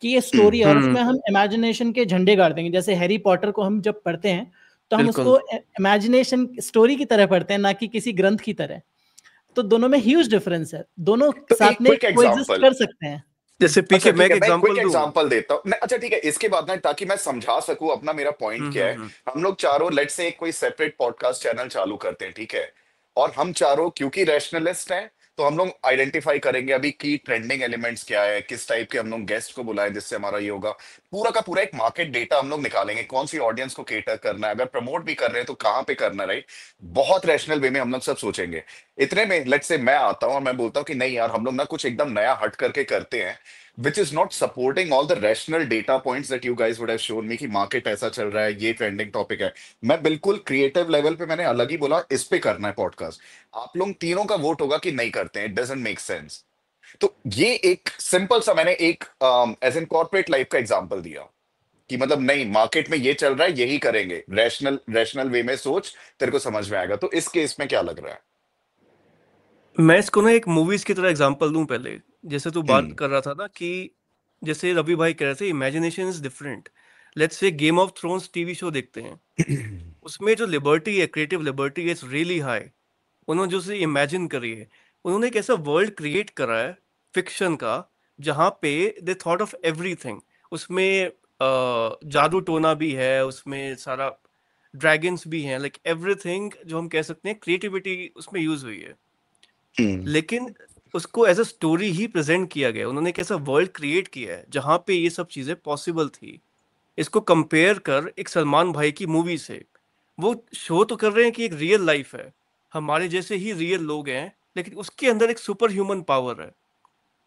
D: कि ये स्टोरी है, और उसमें हम इमेजिनेशन के झंडे गाड़ देंगे। जैसे हैरी पॉटर को हम जब पढ़ते हैं तो हम
A: बिल्कुल।
D: उसको इमेजिनेशन स्टोरी की तरह पढ़ते हैं, ना कि किसी ग्रंथ की तरह। तो दोनों में ह्यूज डिफरेंस है, दोनों
B: तो
D: साथ
B: एक
D: में
B: क्विक
D: कोएग्जिस्ट
B: एग्जांपल,
D: कर सकते हैं।
A: जैसे
B: अच्छा
A: पीके मैं
B: ठीक
A: एक
B: है, मैं क्विक
A: एग्जांपल दूं।
B: एग्जांपल देता हूँ। अच्छा ठीक है, इसके बाद ना, ताकि मैं समझा सकूं अपना, मेरा पॉइंट क्या है।
A: हम्म।
B: हम लोग चारों लेट्स से एक कोई सेपरेट पॉडकास्ट चैनल चालू करते हैं, ठीक है, और हम चारों क्योंकि रैशनलिस्ट हैं, तो हम लोग आइडेंटिफाई करेंगे अभी की ट्रेंडिंग एलिमेंट्स क्या है, किस टाइप के हम लोग गेस्ट को बुलाएं जिससे हमारा ये होगा। पूरा का पूरा एक मार्केट डेटा हम लोग निकालेंगे, कौन सी ऑडियंस को केटर करना है, अगर प्रमोट भी कर रहे हैं तो कहाँ पे करना है, राइट। बहुत रैशनल वे में हम लोग सब सोचेंगे। इतने में लेट्स से मैं आता हूँ और मैं बोलता हूँ कि नहीं यार, हम लोग ना कुछ एकदम नया हट करके करते हैं, which is not supporting all the rational data points that you guys would have shown me कि मार्केट ऐसा चल रहा है, ये ट्रेंडिंग टॉपिक है। मैं बिल्कुल क्रिएटिव लेवल पे मैंने अलग ही बोला इस पे करना है पॉडकास्ट। आप लोग तीनों का वोट होगा कि नहीं करते हैं, इट डजंट मेक सेंस। तो ये एक सिंपल सा मैंने एक एज इन कॉर्पोरेट लाइफ का एग्जांपल दिया कि मतलब नहीं, मार्केट में ये चल रहा है, यही करेंगे, रैशनल रैशनल वे में सोच, तेरे को समझ में आएगा। तो इस केस में क्या लग रहा है?
A: मैं इसको ना एक मूवीज की तरह एग्जांपल दूं पहले। जैसे तू बात कर रहा था ना कि जैसे रवि भाई कह रहे थे imagination is different. Let's say game of thrones TV show देखते हैं, उसमें जो लिबर्टी है, creative liberty is really high. उन्होंने जो से इमेजिन करी है, उन्होंने एक ऐसा वर्ल्ड क्रिएट करा है फिक्शन का, जहाँ पे दे थॉट ऑफ एवरीथिंग। उसमें जादू टोना भी है, उसमें सारा ड्रैगन्स भी हैं, लाइक एवरीथिंग जो हम कह सकते हैं क्रिएटिविटी उसमें यूज हुई है। लेकिन उसको एज अ स्टोरी ही प्रेजेंट किया गया। उन्होंने एक ऐसा वर्ल्ड क्रिएट किया है जहाँ पे ये सब चीजें पॉसिबल थी। इसको कंपेयर कर एक सलमान भाई की मूवी से, वो शो तो कर रहे हैं कि एक रियल लाइफ है, हमारे जैसे ही रियल लोग हैं, लेकिन उसके अंदर एक सुपर ह्यूमन पावर है।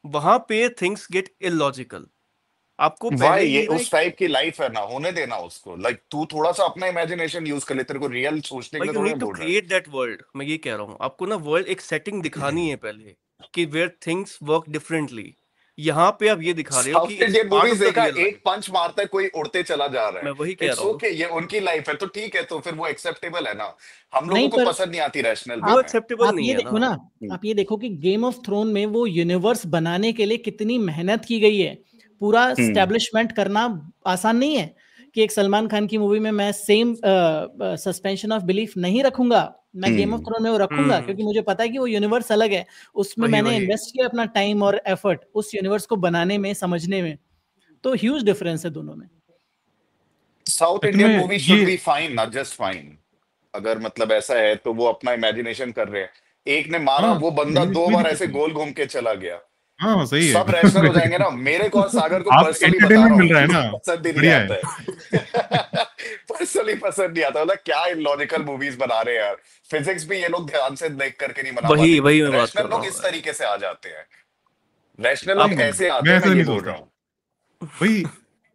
A: वहां पे थिंग्स गेट इलॉजिकल। आपको पहले
B: भाई ये
A: ही ना
B: उस टाइप की लाइफ है ना, होने देना उसको। लाइक तू थोड़ा सा अपना इमेजिनेशन यूज कर ले, तेरे को रियल सोचने के
A: भाई
B: लिए
A: यू
B: थोड़ा
A: नीड टू
B: बोल रहा है।
A: Create that world. मैं ये कह रहा हूँ, आपको ना वर्ल्ड एक सेटिंग दिखानी है पहले कि वेयर थिंग्स वर्क डिफरेंटली। यहाँ पे आप ये दिखा रहे हो कि
B: south
A: it's
B: Indian
A: part
B: movies
A: of the
B: देखा,
A: रियल लाइफ।
B: एक पंच मारता है, कोई उड़ते चला जा रहा
A: मैं
B: है,
A: वही कह
B: इट्स
A: रहा हूँ,
B: ओके, ये उनकी लाइफ है तो ठीक है, तो फिर वो एक्सेप्टेबल है ना। हम लोगों
D: नहीं,
B: को
D: पर
B: पसंद नहीं आती रैशनल वे
A: वो
D: आप
B: में।
A: एक्सेप्टेबल
D: आप
A: नहीं
D: ये
A: है
D: देखो
A: ना।
D: ना, आप ये देखो कि गेम ऑफ थ्रोन में वो यूनिवर्स बनाने के लिए कितनी मेहनत की गई है। पूरा
B: हम्म
D: स्टैब्लिशमेंट करना आसान नहीं है। कि एक सलमान खान की मूवी में मैं सेम सस्पेंशन ऑफ बिलीफ नहीं रखूंगा, मैं गेम ऑफ थ्रोन में वो रखूंगा, क्योंकि मुझे पता है कि वो यूनिवर्स अलग है, उसमें मैंने इन्वेस्ट किया अपना टाइम और एफर्ट उस यूनिवर्स को बनाने में, समझने में, तो ह्यूज डिफरेंस है दोनों में।
B: South Indian movie should be fine, not just fine. अगर मतलब ऐसा है तो वो अपना इमेजिनेशन कर रहे हैं, एक ने मारा वो बंदा 2 बार ऐसे गोल घूम के चला गया,
C: हाँ सही है,
B: सब रैशनल हो जाएंगे ना। मेरे को और सागर को
C: आप
B: पर्सनली बता
C: entertainment
B: रहा
C: मिल रहा है
B: हूँ,
C: ना,
B: पसंद ही नहीं
C: बढ़िया
B: आता है पर्सनली पसंद नहीं आता, मतलब क्या इलॉजिकल मूवीज बना रहे हैं यार। फिजिक्स भी ये लोग ध्यान से देख करके नहीं बना
A: वही
B: पाते,
A: मैं बात
B: रैशनल
A: कर रहा
B: लोग
A: हूँ
B: इस
A: यार।
B: तरीके से आ जाते हैं, रैशनल लोग
C: नहीं,
B: ऐसे आते
C: मैं
B: हैं,
C: ऐसा
B: मैं ये
C: नहीं
B: बोल
C: सोचता
B: रहा हूँ।
C: भाई।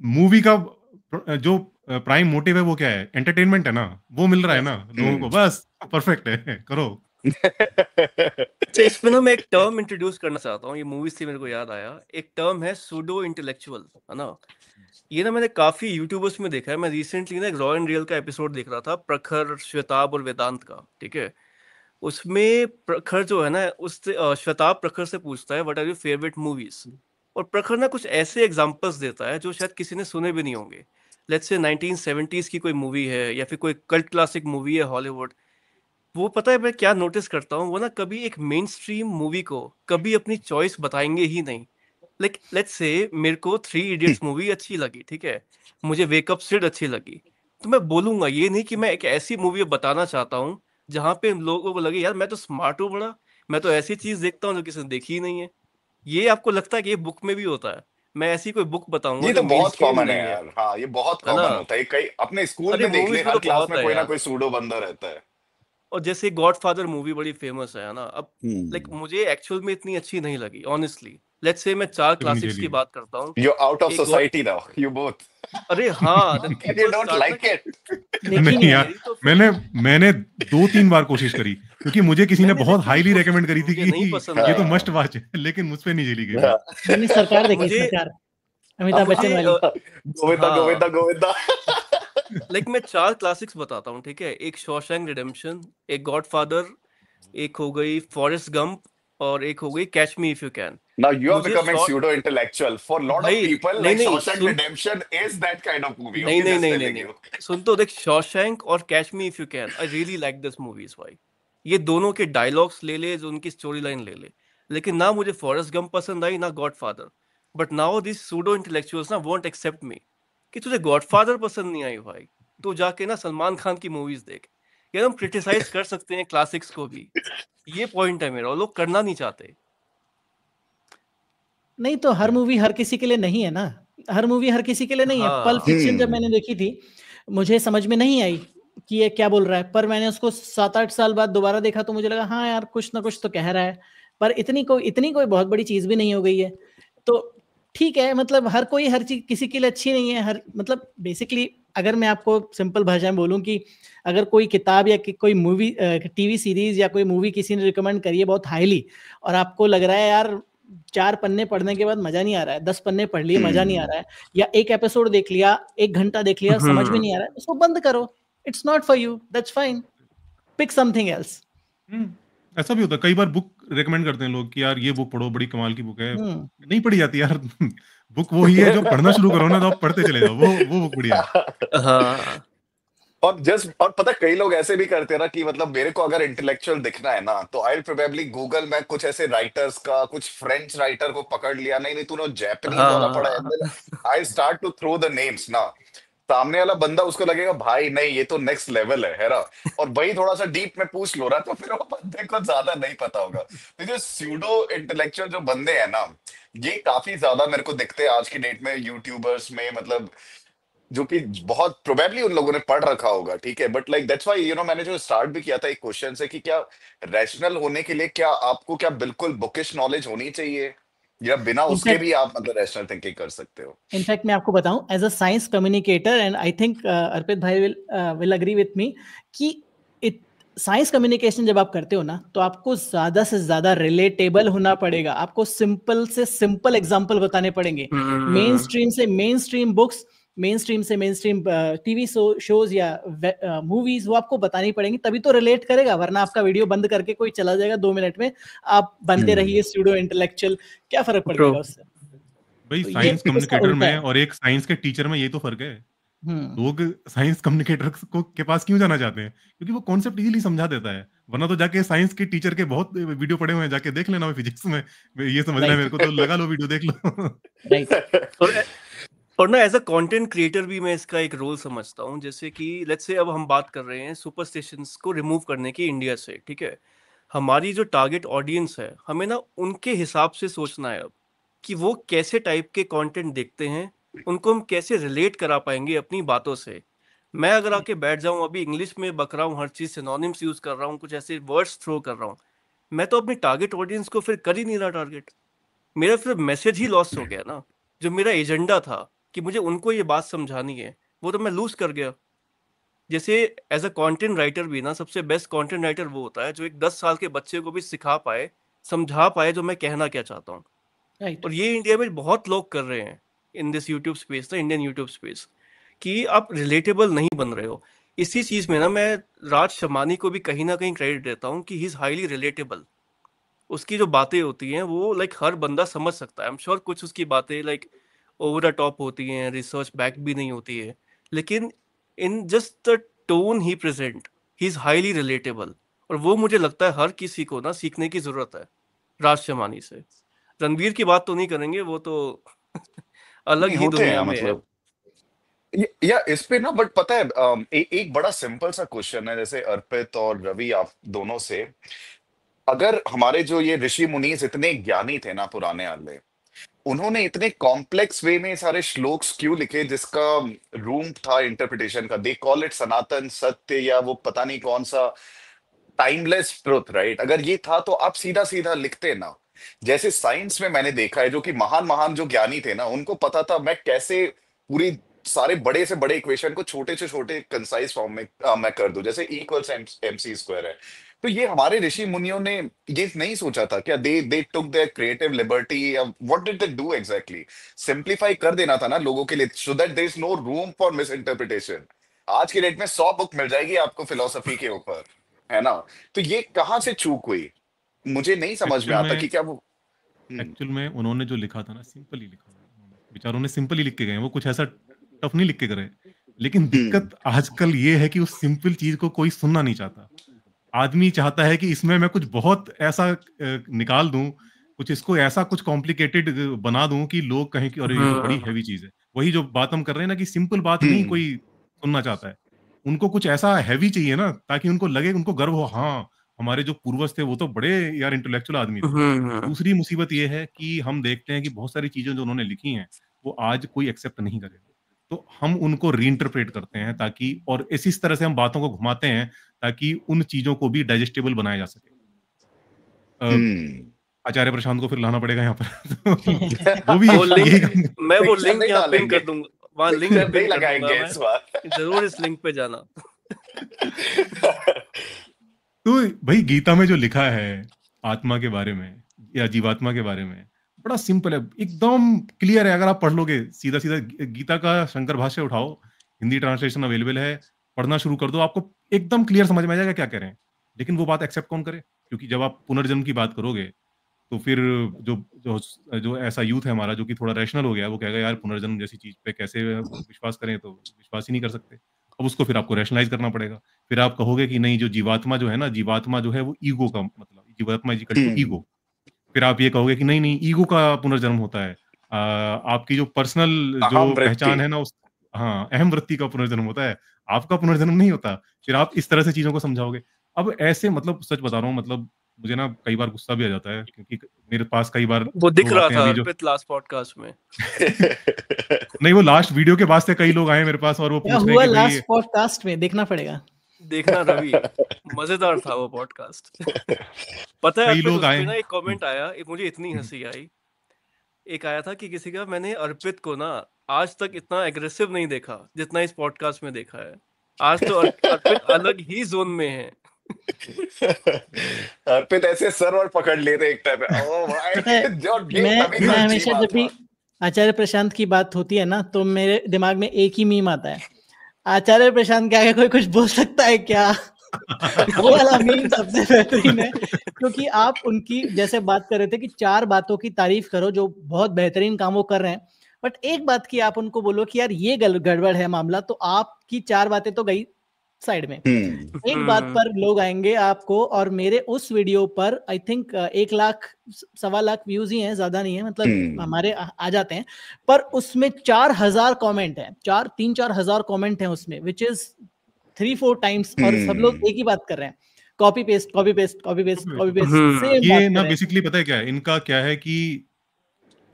C: मूवी का जो प्राइम मोटिव है वो क्या है? एंटरटेनमेंट है ना, वो मिल रहा है ना लोगों को, बस परफेक्ट है, करो।
A: अच्छा, इसमें ना मैं एक टर्म इंट्रोड्यूस करना चाहता हूँ, ये मूवी से मेरे को याद आया। एक टर्म है सूडो इंटेलेक्चुअल, है ना। ये ना मैंने काफी यूट्यूबर्स में देखा है। मैं रिसेंटली ना एक रॉ एंड रियल का एपिसोड देख रहा था, प्रखर, श्वेताब और वेदांत का, ठीक है। उसमें प्रखर जो है ना, उससे श्वेताब प्रखर से पूछता है what are your favourite movies, और प्रखर ना कुछ ऐसे एग्जांपल्स देता है जो शायद किसी ने सुने भी नहीं होंगे। लेट्स से 1970s की कोई मूवी है या फिर कोई कल्ट क्लासिक मूवी है हॉलीवुड। वो पता है मैं क्या नोटिस करता हूँ, वो ना कभी एक मेन स्ट्रीम मूवी को कभी अपनी चॉइस बताएंगे ही नहीं। लाइक लेट्स से मेरे को 3 इडियट्स मूवी अच्छी लगी, ठीक है, मुझे वेकअप सिड अच्छी लगी, तो मैं बोलूंगा ये नहीं कि मैं एक ऐसी मूवी बताना चाहता हूँ जहाँ पे लोगों को लगे यार मैं तो स्मार्ट हूँ बड़ा, मैं तो ऐसी चीज देखता हूँ जो किसी ने देखी ही नहीं है। ये आपको लगता है कि ये बुक में भी होता है? मैं ऐसी कोई बुक बताऊंगा
B: ये
A: जो
B: तो
A: मेन
B: बहुत
A: स्ट्रीम
B: कॉमन है
A: नहीं है
B: यार, हाँ ये बहुत
A: है ना।
B: कॉमन होता है, कई अपने स्कूल
A: अरे
B: में देख ले,
A: मूवीज में
B: हर
A: तो
B: क्लास
A: बहुत
B: में
A: है
B: कोई ना
A: यार।
B: कोई सूडो बंदा रहता है।
A: और जैसे गॉडफादर मूवी बड़ी फेमस है ना। अब लाइक
B: हम्म
A: मुझे एक्चुअल में इतनी अच्छी नहीं लगी ऑनेस्टली। लेट्स से मैं 4
C: भी नहीं
A: क्लासिक्स की
C: झेली।
A: बात करता हूँ।
B: यू आउट ऑफ
A: एक God,
B: society now, you both
A: अरे हाँ, the
B: end you
A: people
B: don't
A: start ना
B: लाइक
A: कि
B: इट।
D: देखी
C: नहीं
D: नहीं है।
C: यार,
A: मेरी तो फिर
C: मैंने 2-3 बार कोशिश करी, क्योंकि मुझे किसी ने
A: मैंने
C: बहुत
A: देखी थी
C: हाईली
A: कोशिश
C: रेकमेंड
A: की,
C: करी थी
A: मुझे नहीं
C: कि
A: पसंद
C: ये
A: आई।
C: तो मस्ट वॉच है, लेकिन मुझ पे नहीं झेली गई वो।
D: मैंने सरकार देखी,
A: मुझे
D: सरकार, अमिताभ बच्चन
A: मुझे
D: वाली।
B: गोविंदा गोविंदा
A: हाँ,
B: गोविंदा
A: लाइक मैं 4 क्लासिक्स बताता हूँ, ठीक है। एक शॉशैंक रिडेम्पशन, एक गॉडफादर, एक हो गई फॉरेस्ट गंप, और एक हो गई catch me if you can.
B: Now you are
A: मुझे
B: becoming
A: short,
B: pseudo intellectual. For a lot of
A: भाई
B: people,
A: नहीं
B: like
A: नहीं
B: Shawshank
A: soon,
B: Redemption is that kind of movie.
A: नहीं
B: Okay,
A: नहीं
B: just
A: नहीं नहीं
B: telling
A: नहीं
B: you.
A: सुन तो देख, शॉशैंक और catch me if you can, I really like this movies भाई। ये दोनों के डायलॉग्स ले ले, जो उनकी स्टोरी लाइन ले ले, लेकिन ना मुझे फॉरेस्ट गंप पसंद आई ना godfather. But now this pseudo intellectuals ना वोंट एक्सेप्ट मी कि तुझे गॉडफादर पसंद नहीं आई भाई, तो जाके ना सलमान खान की मूवीज देख। यार हम क्रिटिसाइज कर सकते हैं क्लासिक्स को भी, ये पॉइंट है मेरा, और लोग करना नहीं चाहते।
D: नहीं तो हर मूवी हर किसी के लिए नहीं है ना, हर मूवी हर किसी के लिए नहीं है। पल्प
A: हाँ
D: फिक्शन जब मैंने देखी थी, मुझे समझ में नहीं आई कि ये क्या बोल रहा है, पर मैंने उसको 7-8 साल बाद दोबारा देखा तो मुझे लगा हाँ यार कुछ ना कुछ तो कह रहा है, पर इतनी कोई बहुत बड़ी चीज भी नहीं हो गई है। तो ठीक है, मतलब हर कोई हर चीज किसी के लिए अच्छी नहीं है। हर मतलब बेसिकली अगर मैं आपको सिंपल भाषा में बोलूं कि अगर कोई किताब या कोई मूवी, टीवी सीरीज या कोई मूवी किसी ने रिकमेंड करी है बहुत हाईली, और आपको लग रहा है यार 4 पन्ने पढ़ने के बाद मजा नहीं आ रहा है, 10 पन्ने पढ़ लिए मजा नहीं आ रहा है, या एक एपिसोड देख लिया, 1 घंटा देख लिया, समझ में नहीं आ रहा है, उसको बंद करो। It's not for you, that's fine, pick something else.
C: ऐसा भी होता है, कई बार बुक रेकमेंड करते हैं लोग कि यार ये बुक पढ़ो, बड़ी कमाल की बुक है,
D: हम्म
C: नहीं पढ़ी जाती यार। बुक वो ही है जो पढ़ना शुरू करो ना तो आप पढ़ते चले जाओ, वो बुक बढ़िया है।
A: हाँ
B: और पता है, कई लोग ऐसे भी करते हैं ना कि मतलब मेरे को अगर इंटेलेक्चुअल दिखना है ना तो आई प्रोबेबली गूगल में कुछ ऐसे राइटर्स का, कुछ फ्रेंच राइटर को पकड़ लिया, नहीं नहीं तूने जापानीज वाला पढ़ा है, I start to throw the names ना, सामने वाला बंदा उसको लगेगा भाई नहीं ये तो नेक्स्ट लेवल है ना, और वही थोड़ा सा डीप में पूछ लो रहा तो फिर वो बंदे को ज्यादा नहीं पता होगा। तो जो स्यूडो इंटेलेक्चुअल जो बंदे हैं ना, ये काफी ज्यादा मेरे को दिखते हैं आज की डेट में यूट्यूबर्स में, मतलब जो कि बहुत प्रोबेबली उन लोगों ने पढ़ रखा होगा, ठीक है, बट लाइक दैट्स व्हाई मैंने जो स्टार्ट भी किया था एक क्वेश्चन से कि क्या रैशनल होने के लिए क्या आपको क्या बिल्कुल बुकिश नॉलेज होनी चाहिए, या बिना उसके भी आप मतलब रैशनल थिंकिंग कर सकते हो?
D: इनफैक्ट मैं आपको बताऊं, as a science communicator, and I think Arpit भाई विल एग्री विथ मी कि साइंस कम्युनिकेशन जब आप करते हो ना तो आपको ज्यादा से ज्यादा रिलेटेबल होना पड़ेगा, आपको सिंपल से सिंपल एग्जांपल बताने पड़ेंगे। Main stream books, main stream TV shows या मूवीज वो आपको बतानी पड़ेंगी, तभी तो रिलेट करेगा, वरना आपका वीडियो बंद करके कोई चला जाएगा 2 मिनट में, आप बनते रहिए स्यूडो इंटेलेक्चुअल, क्या फर्क पड़ जाएगा उससे?
C: भाई
D: तो ये
C: साइंस
D: उसका
C: कम्युनिकेटर
D: उल्टा
C: में
D: है।
C: और एक साइंस के टीचर में यही तो फर्क है। लोग साइंस कम्युनिकेटर को के पास क्यों जाना चाहते हैं? क्योंकि वो कॉन्सेप्ट इजीली समझा देता है। वरना तो जाके साइंस के टीचर के बहुत वीडियो पड़े हुए हैं, जाके देख लेना। फिजिक्स में ये समझना है मेरे को, तो लगा लो वीडियो, देख लो।
D: राइट।
A: और ना एज अ कंटेंट क्रिएटर भी मैं इसका एक रोल समझता हूँ। जैसे कि लेट्स से अब हम बात कर रहे हैं सुपरस्टिशंस को रिमूव करने की इंडिया से, ठीक है। हमारी जो टारगेट ऑडियंस है, हमें ना उनके हिसाब से सोचना है अब कि वो कैसे टाइप के कंटेंट देखते हैं, उनको हम कैसे रिलेट करा पाएंगे अपनी बातों से। मैं अगर आके बैठ जाऊं अभी इंग्लिश में बक रहा हूँ, हर चीज सिनोनिम्स यूज कर रहा हूँ, कुछ ऐसे वर्ड्स थ्रो कर रहा हूँ, मैं तो अपनी टारगेट ऑडियंस को फिर कर ही नहीं रहा टारगेट। मेरा फिर मैसेज ही लॉस हो गया ना। जो मेरा एजेंडा था कि मुझे उनको ये बात समझानी है, वो तो मैं लूज कर गया। जैसे एज अ कंटेंट राइटर भी ना, सबसे बेस्ट कंटेंट राइटर वो होता है जो एक 10 साल के बच्चे को भी सिखा पाए, समझा पाए जो मैं कहना क्या चाहता हूँ।
D: राइट।
A: और ये इंडिया में बहुत लोग कर रहे हैं इन दिस यूट्यूब स्पेस ना, इंडियन यूट्यूब स्पेस, कि आप रिलेटेबल नहीं बन रहे हो। इसी चीज में ना मैं राज शमानी को भी कहीं ना कहीं क्रेडिट देता हूँ कि ही इज हाईली रिलेटेबल। उसकी जो बातें होती हैं वो लाइक हर बंदा समझ सकता है। आई एम श्योर कुछ उसकी बातें लाइक ओवर द टॉप होती हैं, रिसर्च बैक भी नहीं होती है, लेकिन in just the tone he present, he is highly relatable. और वो मुझे लगता है हर किसी को ना सीखने की जरूरत है राज शमानी से। रणवीर की बात तो नहीं करेंगे, वो तो अलग
B: नहीं
A: ही
B: होते
A: दुनिया
B: हैं
A: में है।
B: मतलब या इस पे ना, बट पता है एक बड़ा सिंपल सा क्वेश्चन है, जैसे अर्पित और रवि आप दोनों से, अगर हमारे जो ये ऋषि मुनीस इतने ज्ञानी थे ना पुराने वाले, उन्होंने इतने कॉम्प्लेक्स वे में सारे श्लोक्स क्यों लिखे जिसका रूम था इंटरप्रिटेशन का? दे कॉल इट सनातन सत्य या वो पता नहीं कौन सा टाइमलेस ट्रुथ, राइट? अगर ये था तो आप सीधा सीधा लिखते ना। जैसे साइंस में मैंने देखा है, जो कि महान महान जो ज्ञानी थे ना, उनको पता था मैं कैसे पूरी सारे बड़े से बड़े इक्वेशन को छोटे से छोटे कंसाइज फॉर्म में मैं कर दूं, जैसे E = MC स्क्वायर है। तो ये हमारे ऋषि मुनियों ने ये नहीं सोचा था क्या? They took their creative liberty, what did they do exactly? Simplify कर देना था ना लोगों के लिए, so that there is no room for misinterpretation. आज की डेट में 100 बुक मिल जाएगी आपको फिलोसफी के ऊपर, है ना? तो ये कहाँ से चूक हुई? मुझे नहीं समझ में
C: एक्चुअल
B: आता
C: में
B: कि क्या वो
C: एक्चुअल में उन्होंने जो लिखा था ना, सिंपल ही लिखा हुआ है। बेचारों ने सिंपल ही लिख के गए हैं, वो कुछ ऐसा टफ नहीं लिख के गए। लेकिन दिक्कत आजकल ये है कि उस सिंपल चीज को कोई सुनना नहीं चाहता। आदमी चाहता है कि इसमें मैं कुछ बहुत ऐसा निकाल दूं, कुछ इसको ऐसा कुछ कॉम्प्लिकेटेड बना दूं कि लोग कहें कि अरे ये तो बड़ी हैवी चीज है। वही जो बात हम कर रहे हैं ना, कि सिंपल बात नहीं कोई सुनना चाहता है। उनको कुछ ऐसा हैवी चाहिए ना, ताकि उनको लगे, उनको गर्व हो, हाँ हमारे जो पूर्वज थे वो तो बड़े यार इंटेलेक्चुअल आदमी थे। दूसरी मुसीबत ये है कि हम देखते हैं कि बहुत सारी चीजें जो उन्होंने लिखी हैं वो आज कोई एक्सेप्ट नहीं करेगा, तो हम उनको रीइंटरप्रेट करते हैं ताकि, और इस तरह से हम बातों को घुमाते हैं ताकि उन चीजों को भी डाइजेस्टेबल बनाया जा सके। आचार्य प्रशांत को फिर लाना पड़ेगा यहाँ पर। वो भी
A: वो लिंक, मैं वो
B: पिक्चर
A: लिंक
B: नहीं
A: यहाँ पिन
B: डालेंगे,
A: कर दूंगा, वहाँ लिंक
B: पिक्चर
A: पिन
B: नहीं
A: कर दूंगा
B: लगाएंगे इस
A: मैं,
B: बार।
A: जरूर इस लिंक पे जाना।
C: तो भाई गीता में जो लिखा है आत्मा के बारे में या जीवात्मा के बारे में, बड़ा सिंपल है, एकदम क्लियर है। अगर आप पढ़ लोगे सीधा सीधा गीता का शंकर भाष्य उठाओ, हिंदी ट्रांसलेशन अवेलेबल है, पढ़ना शुरू कर दो, आपको एकदम क्लियर समझ में आ जाएगा क्या कह रहे हैं। लेकिन वो बात एक्सेप्ट कौन करे? क्योंकि जब आप पुनर्जन्म की बात करोगे तो फिर जो जो जो ऐसा यूथ है हमारा जो कि थोड़ा रैशनल हो गया, वो कहेगा यार पुनर्जन्म जैसी चीज पे कैसे विश्वास करें, तो विश्वास ही नहीं कर सकते। अब उसको फिर आपको रैशनलाइज करना पड़ेगा। फिर आप कहोगे कि नहीं, जो जीवात्मा जो है ना, जीवात्मा जो है वो ईगो का मतलब, जीवात्मा इज इक्वल टू ईगो। फिर आप ये कहोगे कि नहीं नहीं, ईगो का पुनर्जन्म होता है, आपकी जो पर्सनल जो
B: अहम वृत्ति।
C: पहचान है ना उस, हाँ, अहम वृत्ति का पुनर्जन्म होता है, आपका पुनर्जन्म नहीं होता। फिर आप इस तरह से चीजों को समझाओगे। अब ऐसे, मतलब सच बता रहा हूँ, मतलब मुझे ना कई बार गुस्सा भी आ जाता है, क्योंकि मेरे पास कई बार
A: वो दिख
C: लोग
A: रहा
C: आते हैं
A: था
C: अभी जो
A: अर्पित लास्ट पॉडकास्ट में।
C: नहीं, वो लास्ट वीडियो के बाद से कई लोग आए मेरे पास और वो
D: क्या
C: पूछ रहे
D: हुआ
C: हैं कि भाई
D: लास्ट पॉडकास्ट में? देखना पड़ेगा।
A: देखना रवि, मजेदार था वो पॉडकास्ट। पता है
C: कई
A: अर्पित,
C: लोग
A: उस
C: आए
A: पे ना एक कमेंट आया, मुझे इतनी हंसी आई। एक आया था कि किसी का, मैंने अर्पित को ना आज तक इतना एग्रेसिव नहीं देखा जितना इस पॉडकास्ट में देखा है। आज तो अर्पित अलग ही जोन में है।
B: अर्पित ऐसे सर और पकड़ लेते एक टाइम पे, ओ भाई
D: पता है,
B: जो ये तभी
D: मैं
B: सच्ची
D: हमेशा
B: बात
D: जब भी आचार्य प्रशांत की बात होती है ना, तो मेरे दिमाग में एक ही मीम आता है, आचार्य प्रशांत के आगे कोई कुछ बोल सकता है क्या? वो वाला मीम सबसे बेहतरीन है, क्योंकि आप उनकी जैसे बात कर रहे थे कि 4 बातों की तारीफ करो जो बहुत बेहतरीन काम वो कर रहे हैं, बट एक बात की आप उनको बोलो कि यार ये गड़बड़ है मामला, तो आपकी 4 बातें तो गई साइड में। एक बात पर लोग आएंगे आपको, और मेरे उस वीडियो पर I think 1 lakh 1.25 lakh views ही हैं, ज्यादा नहीं है, मतलब हमारे आ जाते हैं, पर उसमें 4,000 कमेंट है, 3-4 हजार कमेंट है उसमें, विच इज 3-4 टाइम्स, और सब लोग एक ही बात कर रहे हैं, copy paste copy paste copy paste copy paste, same
C: ये
D: बात
C: ना
D: कर
C: बेसिकली पता है क्या है इनका, क्या है कि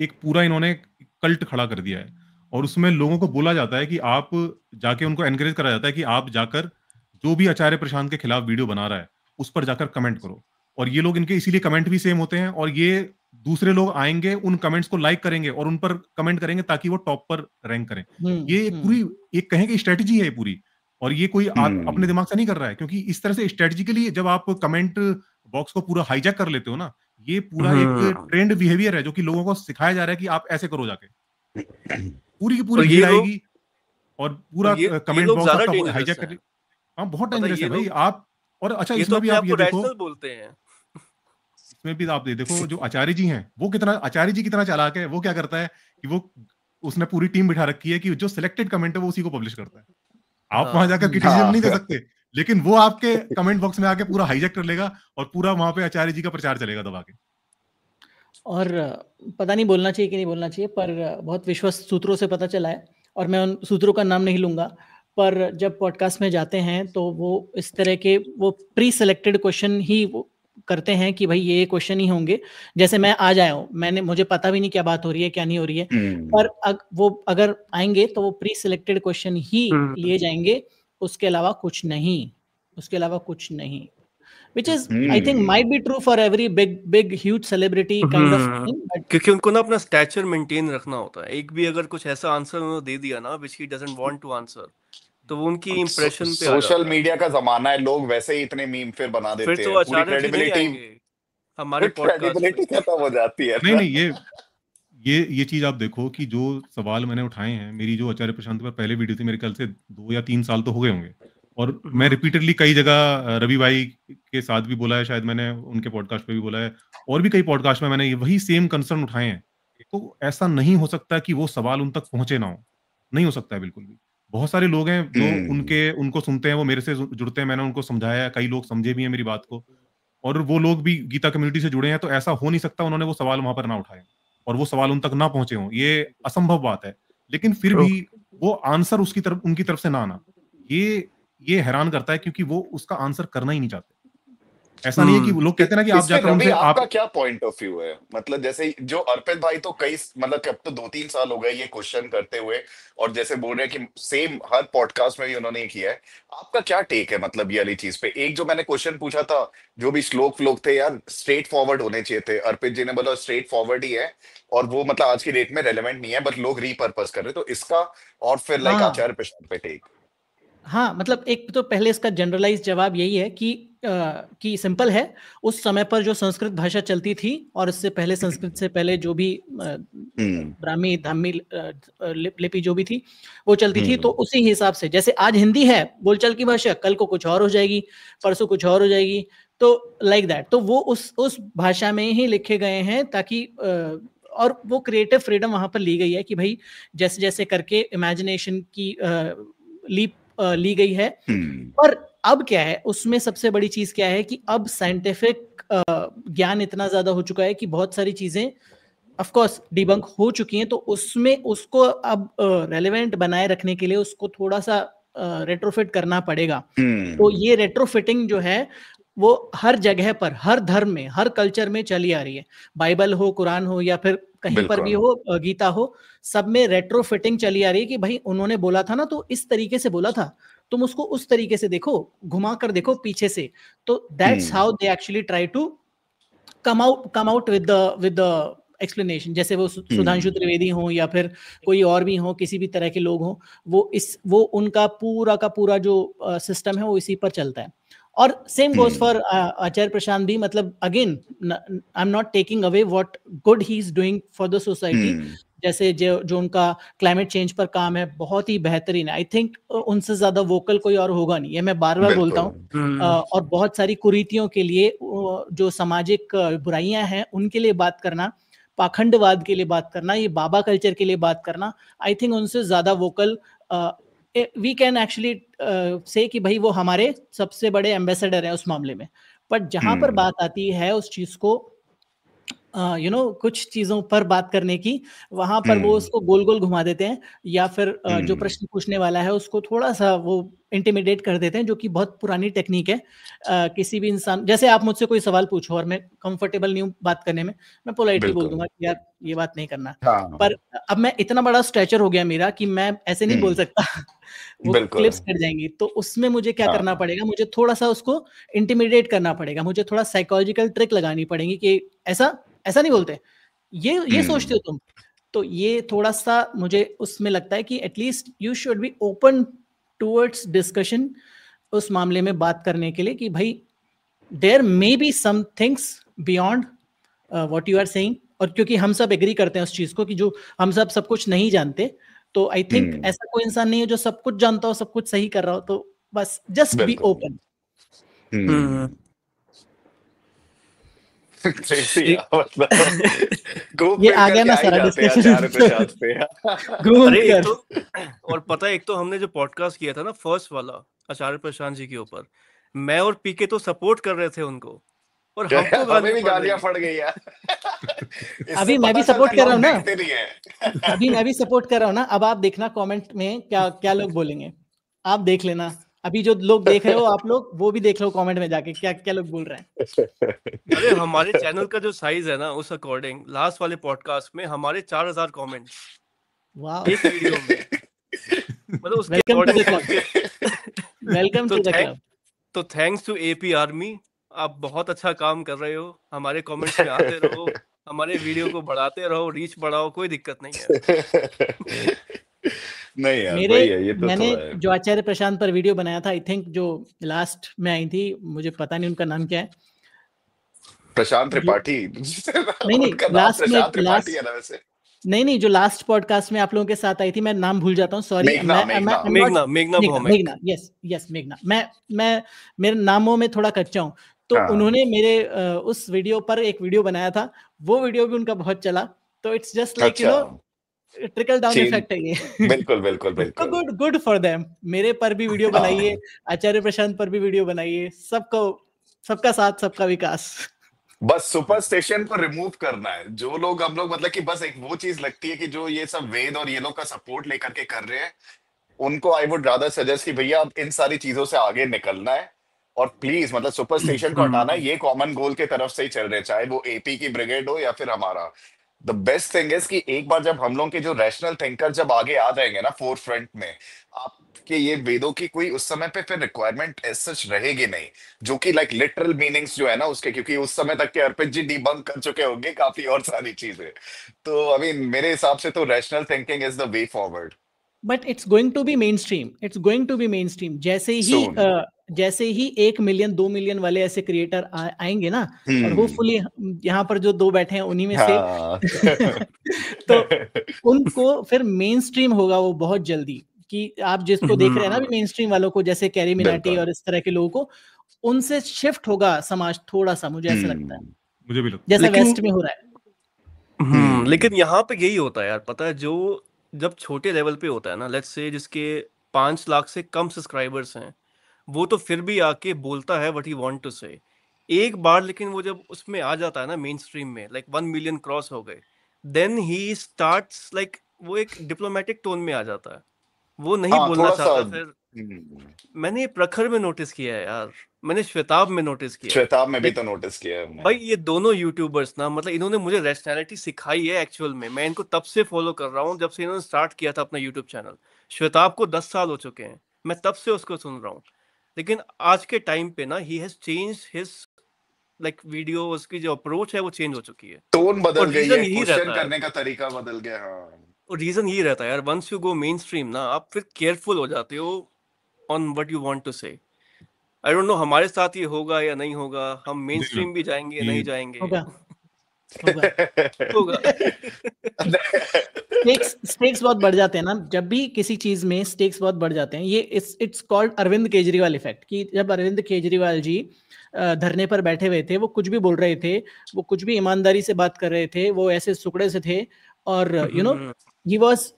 C: एक पूरा इन्होंने कल्ट खड़ा कर दिया है, और उसमें लोगों को बोला जाता है कि आप जाके, उनको एनकरेज करा जाता है कि आप जाकर जो भी आचार्य प्रशांत के खिलाफ वीडियो बना रहा है उस पर जाकर कमेंट करो, और ये लोग, इनके इसीलिए कमेंट भी सेम होते हैं, और ये दूसरे लोग आएंगे उन कमेंट्स को लाइक करेंगे और उन पर कमेंट करेंगे ताकि वो टॉप पर रैंक करें। ये एक पूरी, एक कहें कि स्ट्रेटजी है ये पूरी, और ये कोई अपने दिमाग से नहीं कर रहा है, क्योंकि इस तरह से स्ट्रेटजिकली जब आप कमेंट बॉक्स को पूरा हाईजैक कर लेते हो ना, ये पूरा एक ट्रेंड बिहेवियर है जो कि लोगों को सिखाया जा रहा है कि आप ऐसे करो जाके, पूरी की पूरी भीड़ आएगी और पूरा कमेंट बॉक्स आपका हाईजैक कर। हाँ, बहुत डेंजरस है भाई आप। और अच्छा, इसमें भी आप ये देखो,
A: बोलते हैं,
C: इसमें भी आप देखो जो आचार्य जी हैं, वो कितना, आचार्य जी कितना चालाक है, वो क्या करता है कि वो, उसने पूरी टीम बिठा रखी है कि जो सिलेक्टेड कमेंट है वो उसी को पब्लिश करता है। आप वहां जाकर क्रिटिसिज्म नहीं दे सकते, लेकिन वो आपके कमेंट बॉक्स में आके पूरा हाईजैक कर लेगा और पूरा वहां पे आचार्य जी का प्रचार चलेगा दबा के।
D: और पता नहीं बोलना चाहिए कि नहीं बोलना चाहिए, पर बहुत विश्वस्त सूत्रों से पता चला है, और मैं उन सूत्रों का नाम नहीं लूंगा, पर जब पॉडकास्ट में जाते हैं तो वो इस तरह के वो प्री सेलेक्टेड क्वेश्चन ही वो करते हैं कि भाई ये क्वेश्चन ही होंगे। जैसे मैं आज आया हूँ, मुझे पता भी नहीं क्या बात हो रही है क्या नहीं हो रही है, पर वो अगर आएंगे तो वो प्री सेलेक्टेड क्वेश्चन ही लिए जाएंगे, उसके अलावा कुछ नहीं, उसके अलावा कुछ नहीं, which is I think might be true for every big huge celebrity kind of thing, but
A: क्योंकि उनको ना अपना स्टैचर मेंटेन रखना होता है। एक भी अगर कुछ ऐसा आंसर उन्होंने दे दिया ना which he doesn't want to answer, तो वो उनकी इंप्रेशन पे आ जाता है।
B: सोशल मीडिया का जमाना है, लोग वैसे ही इतने मीम फिर बना देते
A: फिर तो
B: हैं, पूरी
A: आचार्य जी नहीं
B: क्रेडिबिलिटी
A: आएंगे हमारे पॉडकास्ट
B: क्रेडिबिलिटी
A: में।
B: खत्म हो जाती है।
C: नहीं, ये चीज आप देखो कि जो सवाल मैंने उठाए हैं, मेरी जो आचार्य प्रशांत पर पहले वीडियो थी, मेरे ख्याल से 2 या 3 साल तो हो गए होंगे, और मैं रिपीटेडली कई जगह रवि भाई के साथ भी बोला है, शायद मैंने उनके पॉडकास्ट पे भी बोला है, और भी कई पॉडकास्ट में मैंने वही सेम कंसर्न उठाए हैं। तो ऐसा नहीं हो सकता कि वो सवाल उन तक पहुंचे ना हो, नहीं हो सकता है बिल्कुल भी। बहुत सारे लोग हैं जो उनको सुनते हैं, वो मेरे से जुड़ते हैं, मैंने उनको समझाया, कई लोग समझे भी हैं मेरी बात को, और वो लोग भी गीता कम्युनिटी से जुड़े हैं, तो ऐसा हो नहीं सकता उन्होंने वो सवाल वहां पर ना उठाए और वो सवाल उन तक ना पहुंचे हों, ये असंभव बात है। लेकिन फिर भी वो आंसर उनकी तरफ से ना आना, ये हैरान करता है, क्योंकि वो उसका आंसर करना ही नहीं चाहते। ऐसा नहीं है कि लोग कहते हैं ना कि आप जाकर उनसे,
B: आपका क्या पॉइंट ऑफ व्यू है? मतलब जैसे जो अर्पित भाई तो कई, मतलब अब तो 2-3 साल हो गए ये क्वेश्चन करते हुए, और जैसे बोल रहे हैं कि सेम हर पॉडकास्ट में भी उन्होंने किया है। आपका क्या टेक है मतलब ये वाली चीज पे? एक जो मैंने क्वेश्चन पूछा था, जो भी श्लोक फ्लोक थे यार, स्ट्रेट फॉरवर्ड होने चाहिए थे। अर्पित जी ने बोला स्ट्रेट फॉरवर्ड ही है, और वो मतलब आज की डेट में रेलेवेंट नहीं है, बट लोग रीपर्पस कर रहे, तो इसका और फिर लाइक आचार्य प्रशांत पे टेक।
D: हाँ, मतलब एक तो पहले इसका जनरलाइज जवाब यही है कि सिंपल है, उस समय पर जो संस्कृत भाषा चलती थी, और इससे पहले संस्कृत से पहले जो भी ब्राह्मी धामी लिपि जो भी थी वो चलती थी, तो उसी हिसाब से, जैसे आज हिंदी है बोलचाल की भाषा, कल को कुछ और हो जाएगी, परसों कुछ और हो जाएगी, तो लाइक दैट, तो वो उस भाषा में ही लिखे गए हैं, ताकि और वो क्रिएटिव फ्रीडम वहां पर ली गई है कि भाई जैसे जैसे करके इमेजिनेशन की लीप ली गई है। पर अब क्या है, उसमें सबसे बड़ी चीज क्या है कि अब साइंटिफिक ज्ञान इतना ज्यादा हो चुका है कि बहुत सारी चीजें ऑफ कोर्स डिबंक हो चुकी हैं, तो उसमें उसको अब रेलेवेंट बनाए रखने के लिए उसको थोड़ा सा रेट्रोफिट करना पड़ेगा। तो ये रेट्रोफिटिंग जो है वो हर जगह पर, हर धर्म में, हर कल्चर में चली आ रही है, बाइबल हो, कुरान हो, या फिर कहीं पर भी हो, गीता हो, सब में रेट्रोफिटिंग चली आ रही है कि भाई उन्होंने बोला था ना, तो इस तरीके से बोला था, तुम उसको उस तरीके से देखो, घुमा कर देखो पीछे से। तो that's how they actually try to come out with the explanation. जैसे वो सुधांशु त्रिवेदी हो या फिर कोई और भी हो, किसी भी तरह के लोग हो, वो उनका पूरा का पूरा जो सिस्टम है वो इसी पर चलता है। और सेम गोज फॉर आचार्य प्रशांत भी, मतलब again I am not taking away what good he is doing for the society. जैसे जो उनका क्लाइमेट चेंज पर काम है, बहुत ही बेहतरीन है। आई थिंक उनसे ज्यादा वोकल कोई और होगा नहीं, ये मैं बार बार बोलता हूँ। और बहुत सारी कुरीतियों के लिए, जो सामाजिक बुराइयां हैं उनके लिए बात करना, पाखंडवाद के लिए बात करना, ये बाबा कल्चर के लिए बात करना, आई थिंक उनसे ज्यादा वोकल वी कैन एक्चुअली से कि भाई वो हमारे सबसे बड़े एम्बेसडर है उस मामले में। बट जहां पर बात आती है उस चीज को कुछ चीजों पर बात करने की, वहां पर वो उसको गोल गोल घुमा देते हैं, या फिर जो प्रश्न पूछने वाला है उसको थोड़ा सा वो इंटिमिडेट कर देते हैं, जो कि बहुत पुरानी टेक्निक है। किसी भी इंसान, जैसे आप मुझसे कोई सवाल पूछो और मैं कंफर्टेबल नहीं हूँ बात करने में, मैं पोलाइटली बोल दूंगा कि यार ये बात नहीं करना। पर अब मैं इतना बड़ा स्ट्रेचर हो गया मेरा कि मैं ऐसे नहीं बोल सकता वो क्लिप्स कट जाएंगी। तो उसमें मुझे क्या करना पड़ेगा, मुझे थोड़ा सा उसको इंटिमिडेट करना पड़ेगा, मुझे थोड़ा साइकोलॉजिकल ट्रिक लगानी पड़ेगी कि ऐसा नहीं बोलते, ये सोचते हो तुम। तो ये थोड़ा सा मुझे उसमें लगता है कि at least you should be open towards discussion उस मामले में बात करने के लिए, कि भाई there may be some things beyond what you are saying. और क्योंकि हम सब एग्री करते हैं उस चीज को कि जो हम सब कुछ नहीं जानते, तो आई थिंक ऐसा कोई इंसान नहीं है जो सब कुछ जानता हो, सब कुछ सही कर रहा हो। तो बस जस्ट बी ओपन। ये आ गया ना सारा डिस्कशन घूम कर।
A: और पता है, एक तो हमने जो पॉडकास्ट किया था ना फर्स्ट वाला आचार्य प्रशांत जी के ऊपर, मैं और पीके तो सपोर्ट कर रहे थे उनको, और हमको
B: हमें भी गालियां पड़ गई यार।
D: अभी मैं भी सपोर्ट कर रहा हूँ ना, अभी मैं भी सपोर्ट कर रहा हूँ ना। अब आप देखना कमेंट में क्या क्या लोग बोलेंगे, आप देख लेना। अभी जो लोग देख रहे हो आप लोग, वो भी देख लो कमेंट में जाके क्या क्या लोग बोल रहे हैं।
A: अरे हमारे चैनल का जो साइज है ना, उस अकॉर्डिंग लास्ट वाले पॉडकास्ट में हमारे 4000 कमेंट्स एक वीडियो में, मतलब उसके
D: वेलकम टू द क्लब।
A: तो थैंक्स टू एपी आर्मी, आप बहुत अच्छा काम कर रहे हो। हमारे कमेंट्स में आते रहो, हमारे वीडियो को बढ़ाते रहो, रीच बढ़ाओ, कोई दिक्कत नहीं है।
B: नहीं यार,
D: मैंने जो आचार्य प्रशांत पर वीडियो बनाया था, आई थिंक जो लास्ट में आई थी, मुझे पता नहीं उनका नाम क्या है,
B: प्रशांत त्रिपाठी।
D: नहीं नहीं, जो लास्ट पॉडकास्ट में आप लोगों के साथ आई थी, मैं नाम भूल जाता हूँ, सॉरी। मेघना, यस मेघना। मैं मेरे नामों में थोड़ा कच्चा हूँ। तो उन्होंने मेरे उस वीडियो पर एक वीडियो बनाया था, वो वीडियो भी उनका बहुत चला। तो it's just like you know trickle down effect है ये।
B: बिल्कुल।
D: तो गुड फॉर देम। मेरे पर भी वीडियो बनाइए, आचार्य प्रशांत पर भी वीडियो बनाइए, सबका साथ सबका विकास।
B: बस सुपर स्टेशन को रिमूव करना है। जो लोग हम लोग मतलब कि बस एक वो चीज लगती है कि जो ये सब वेद और ये लोग का सपोर्ट लेकर के कर रहे हैं, उनको आई वुड रादर सजेस्ट कि भैया अब इन सारी चीजों से आगे निकलना है, और प्लीज मतलब सुपर स्टेशन को हटाना है। ये कॉमन गोल की तरफ से ही चल रहे, चाहे वो एपी की ब्रिगेड हो या फिर हमारा। द बेस्ट थिंग इज कि एक बार जब हम लोग के जो रैशनल थिंकर जब आगे आ जाएंगे ना फोर फ्रंट में, आपके ये वेदों की कोई उस समय पे फिर रिक्वायरमेंट एज सच रहेगी नहीं, जो कि लाइक लिटरल मीनिंग्स जो है ना उसके, क्योंकि उस समय तक के अर्पित जी डिबंक कर चुके होंगे काफी और सारी चीजें। तो आई मीन मेरे हिसाब से तो rational thinking is the way forward.
D: But it's going to be mainstream. जैसे ही 1 मिलियन 2 मिलियन वाले ऐसे क्रिएटर आएंगे ना, और होपफुली यहाँ पर जो 2 बैठे हैं उन्हीं में से तो उनको फिर मेन स्ट्रीम होगा वो बहुत जल्दी। कि आप जिसको देख रहे हैं ना अभी मेन स्ट्रीम वालों को, जैसे कैरी मिनाटी और इस तरह के लोगों को, उनसे शिफ्ट होगा समाज थोड़ा सा, मुझे ऐसा लगता है।
C: मुझे भी लगता है
D: जैसा वेस्ट में हो रहा है।
A: लेकिन यहाँ पे यही होता है यार, पता है, जो जब छोटे लेवल पे होता है ना, लेट्स से जिसके 5 लाख से कम सब्सक्राइबर्स हैं, वो तो फिर भी आके बोलता है व्हाट ही वांट टू से एक बार। लेकिन वो जब उसमें आ जाता है ना मेन स्ट्रीम में, लाइक 1 मिलियन क्रॉस हो गए, देन ही स्टार्ट्स लाइक वो एक डिप्लोमेटिक टोन में आ जाता है, वो नहीं बोलना चाहता फिर। मैंने प्रखर में नोटिस किया है यार, मैंने श्वेताब में नोटिस किया,
B: श्वेताब में भी तो नोटिस किया है
A: भाई। ये दोनों यूट्यूबर्स ना, मतलब इन्होंने मुझे रैशनैलिटी सिखाई है एक्चुअल में। मैं इनको तब से फॉलो कर रहा हूँ जब से इन्होंने स्टार्ट किया था अपना यूट्यूब चैनल। श्वेताब को 10 साल हो चुके हैं, मैं तब से उसको सुन रहा हूँ। लेकिन आज के टाइम पे ना he has changed his like video, उसकी जो अप्रोच है वो चेंज हो चुकी है,
B: टोन बदल गई है, क्वेश्चन करने का तरीका बदल गया।
A: और रीजन यही रहता है यार, once you go mainstream ना, आप फिर केयरफुल हो जाते हो on what you want to say. I don't know हमारे साथ ये होगा या नहीं होगा, हम मेन स्ट्रीम भी जाएंगे या नहीं जाएंगे। होगा।
D: स्टेक्स बहुत बढ़ जाते हैं ना, जब भी किसी चीज में स्टेक्स बहुत बढ़ जाते हैं। ये it's called Arvind Kejriwal effect, कि जब अरविंद केजरीवाल जी धरने पर बैठे हुए थे, वो कुछ भी बोल रहे थे, वो कुछ भी ईमानदारी से बात कर रहे थे, वो ऐसे सुकड़े से थे, और he was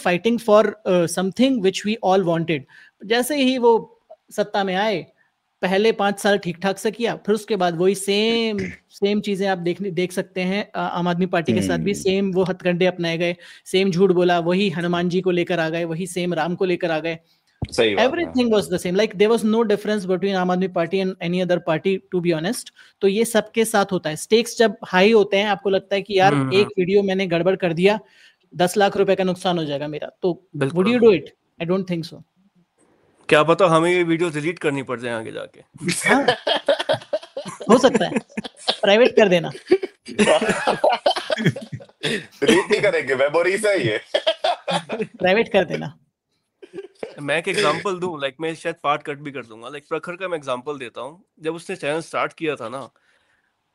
D: fighting for something which we all wanted। जैसे ही वो सत्ता में आए, पहले 5 साल ठीक ठाक से किया, फिर उसके बाद वही सेम चीजें आप देख सकते हैं। आम आदमी पार्टी के साथ भी सेम वो हथकंडे अपनाए गए, सेम झूठ बोला, वही हनुमान जी को लेकर आ गए, वही सेम राम को लेकर आ गए। Everything was the same, like there was no difference between आम आदमी party and any other party, to be honest। तो ये सबके साथ होता है। स्टेक्स जब हाई होते हैं, आपको लगता है कि यार एक वीडियो मैंने गड़बड़ कर दिया, 10 लाख रुपए का नुकसान हो जाएगा मेरा, तो would you do it? I don't think so।
A: क्या पता हमें ये वीडियो डिलीट करनी पड़ जाए आगे जाके।
D: हाँ, हो सकता है, प्राइवेट कर देना।
B: डिलीट नहीं करेंगे, मेमोरी से ये
D: प्राइवेट कर देना।
A: मैं एक एग्जांपल दूं, लाइक मैं शायद पार्ट कट भी कर दूंगा, लाइक प्रखर का मैं एग्जांपल देता हूं। जब उसने चैनल स्टार्ट किया था ना,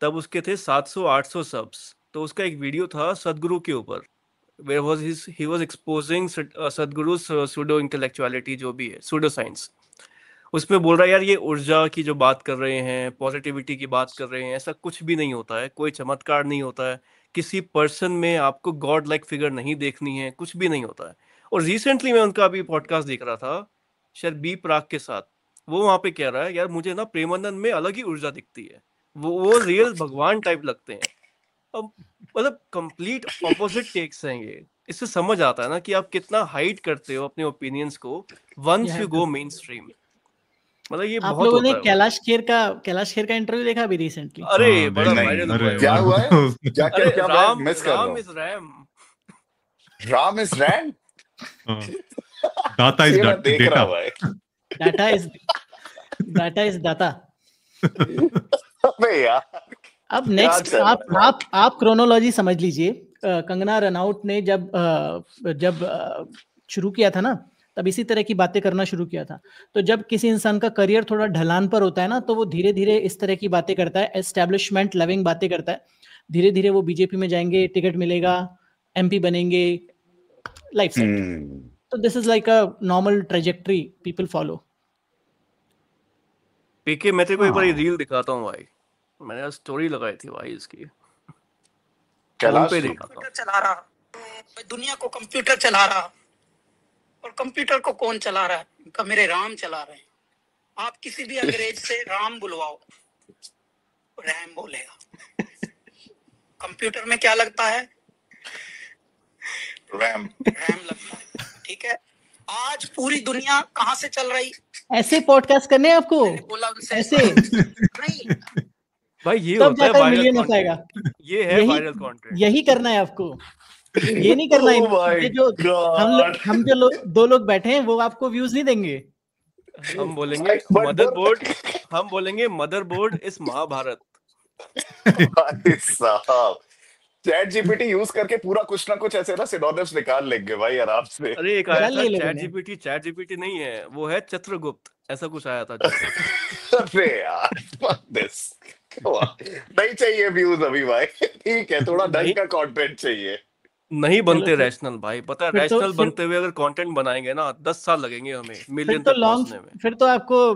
A: तब उसके थे 700-800 सब्स। तो उसका एक वीडियो था सदगुरु के ऊपर, where was he was exposing सदगुरु's pseudo intellectuality, जो भी है pseudo science। उसमें बोल रहा है यार ये ऊर्जा की जो बात कर रहे हैं, पॉजिटिविटी की बात कर रहे हैं, ऐसा कुछ भी नहीं होता है, कोई चमत्कार नहीं होता है, किसी पर्सन में आपको गॉड लाइक फिगर नहीं देखनी है, कुछ भी नहीं होता है। और रिसेंटली मैं उनका अभी पॉडकास्ट देख रहा था, शायद बी प्राक के साथ, वो वहाँ पे कह रहा है यार मुझे ना प्रेमानंद में अलग ही ऊर्जा दिखती है, वो रियल भगवान टाइप लगते हैं। अब मतलब कंप्लीट ऑपोजिट टेक्स हैं ये। इससे समझ आता है ना कि आप कितना हाइड करते हो अपने ओपिनियंस को once you go mainstream. मतलब ये
D: आप
A: बहुत
D: लोगों
A: होता
D: ने
A: है।
D: कैलाश खेर का इंटरव्यू देखा अभी रिसेंटली?
A: अरे बड़ा वायरल हुआ है।
B: क्या हुआ है? क्या
A: अरे
B: क्या
A: राम
B: मिस कर रहा हूं?
A: Is RAM.
B: Ram is RAM.
C: Data is
B: देख रहा
C: डेटा।
B: हुआ है।
D: Data is data.
B: अबे यार,
D: अब नेक्स्ट आप क्रोनोलॉजी समझ लीजिए। कंगना रनौत ने जब शुरू किया था ना, तब इसी तरह की बातें करना शुरू किया था। तो जब किसी इंसान का करियर थोड़ा ढलान पर होता है ना, तो वो धीरे धीरे इस तरह की बातें करता है, एस्टैब्लिशमेंट लविंग बातें करता है। धीरे धीरे वो बीजेपी में जाएंगे, टिकट मिलेगा, एमपी बनेंगे, लाइफ सेट। तो this is like a normal trajectory people follow.
A: PK मैं तेरे को एक बार रील दिखाता हूँ भाई, मैंने स्टोरी लगाई थी भाई इसकी।
B: कैलाश
A: पे
B: जी।
E: कंप्यूटर चला रहा, दुनिया को कंप्यूटर चला रहा, और कंप्यूटर को कौन चला रहा है? उनका मेरे राम चला रहे हैं। आप किसी भी अंग्रेज से राम बुलवाओ, रैम बोलेगा। कंप्यूटर में क्या लगता है? रैम लगता है। ठीक है, आज पूरी दुनिया कहाँ से चल रही?
D: ऐसे पॉडकास्ट करने हैं आपको?
E: बोला उनसे
D: ऐसे
E: नहीं
A: भाई, ये
D: तब
A: होता है
D: जाकर
A: वायरल
D: मिलियन हो
A: कंटेंट।
D: पाएगा।
A: ये है वायरल कंटेंट।
D: यही करना है आपको, ये नहीं करना है।
B: Oh my
D: ये जो
B: God.
D: हम जो दो लोग बैठे हैं, वो आपको व्यूज नहीं देंगे।
A: हम बोलेंगे मदरबोर्ड इस महाभारत।
B: भाई साहब, चैट जीपीटी यूज करके पूरा कुछ ना कुछ ऐसे ना सिनोनिम्स निकाल लेंगे भाई आराम से।
A: अरे एक आया
D: चल
A: था
D: ले लोगों ने।
A: चैट जीपीटी नहीं है, वो है चित्रगुप्त, ऐसा कुछ आया था।
B: अरे यार, fuck this. नहीं चाहिए व्यूज अभी भाई, ठीक है, थोड़ा ढंग का कंटेंट चाहिए।
A: नहीं बनते
D: चलो,
A: रैशनल भाई, पता है
D: फिर तो-
A: रैशनल बनते हुए अगर कंटेंट बनाएंगे ना 10 साल लगेंगे हमें
D: फिर
A: मिलियन
D: तो
A: तक पहुंचने में।
D: फिर तो आपको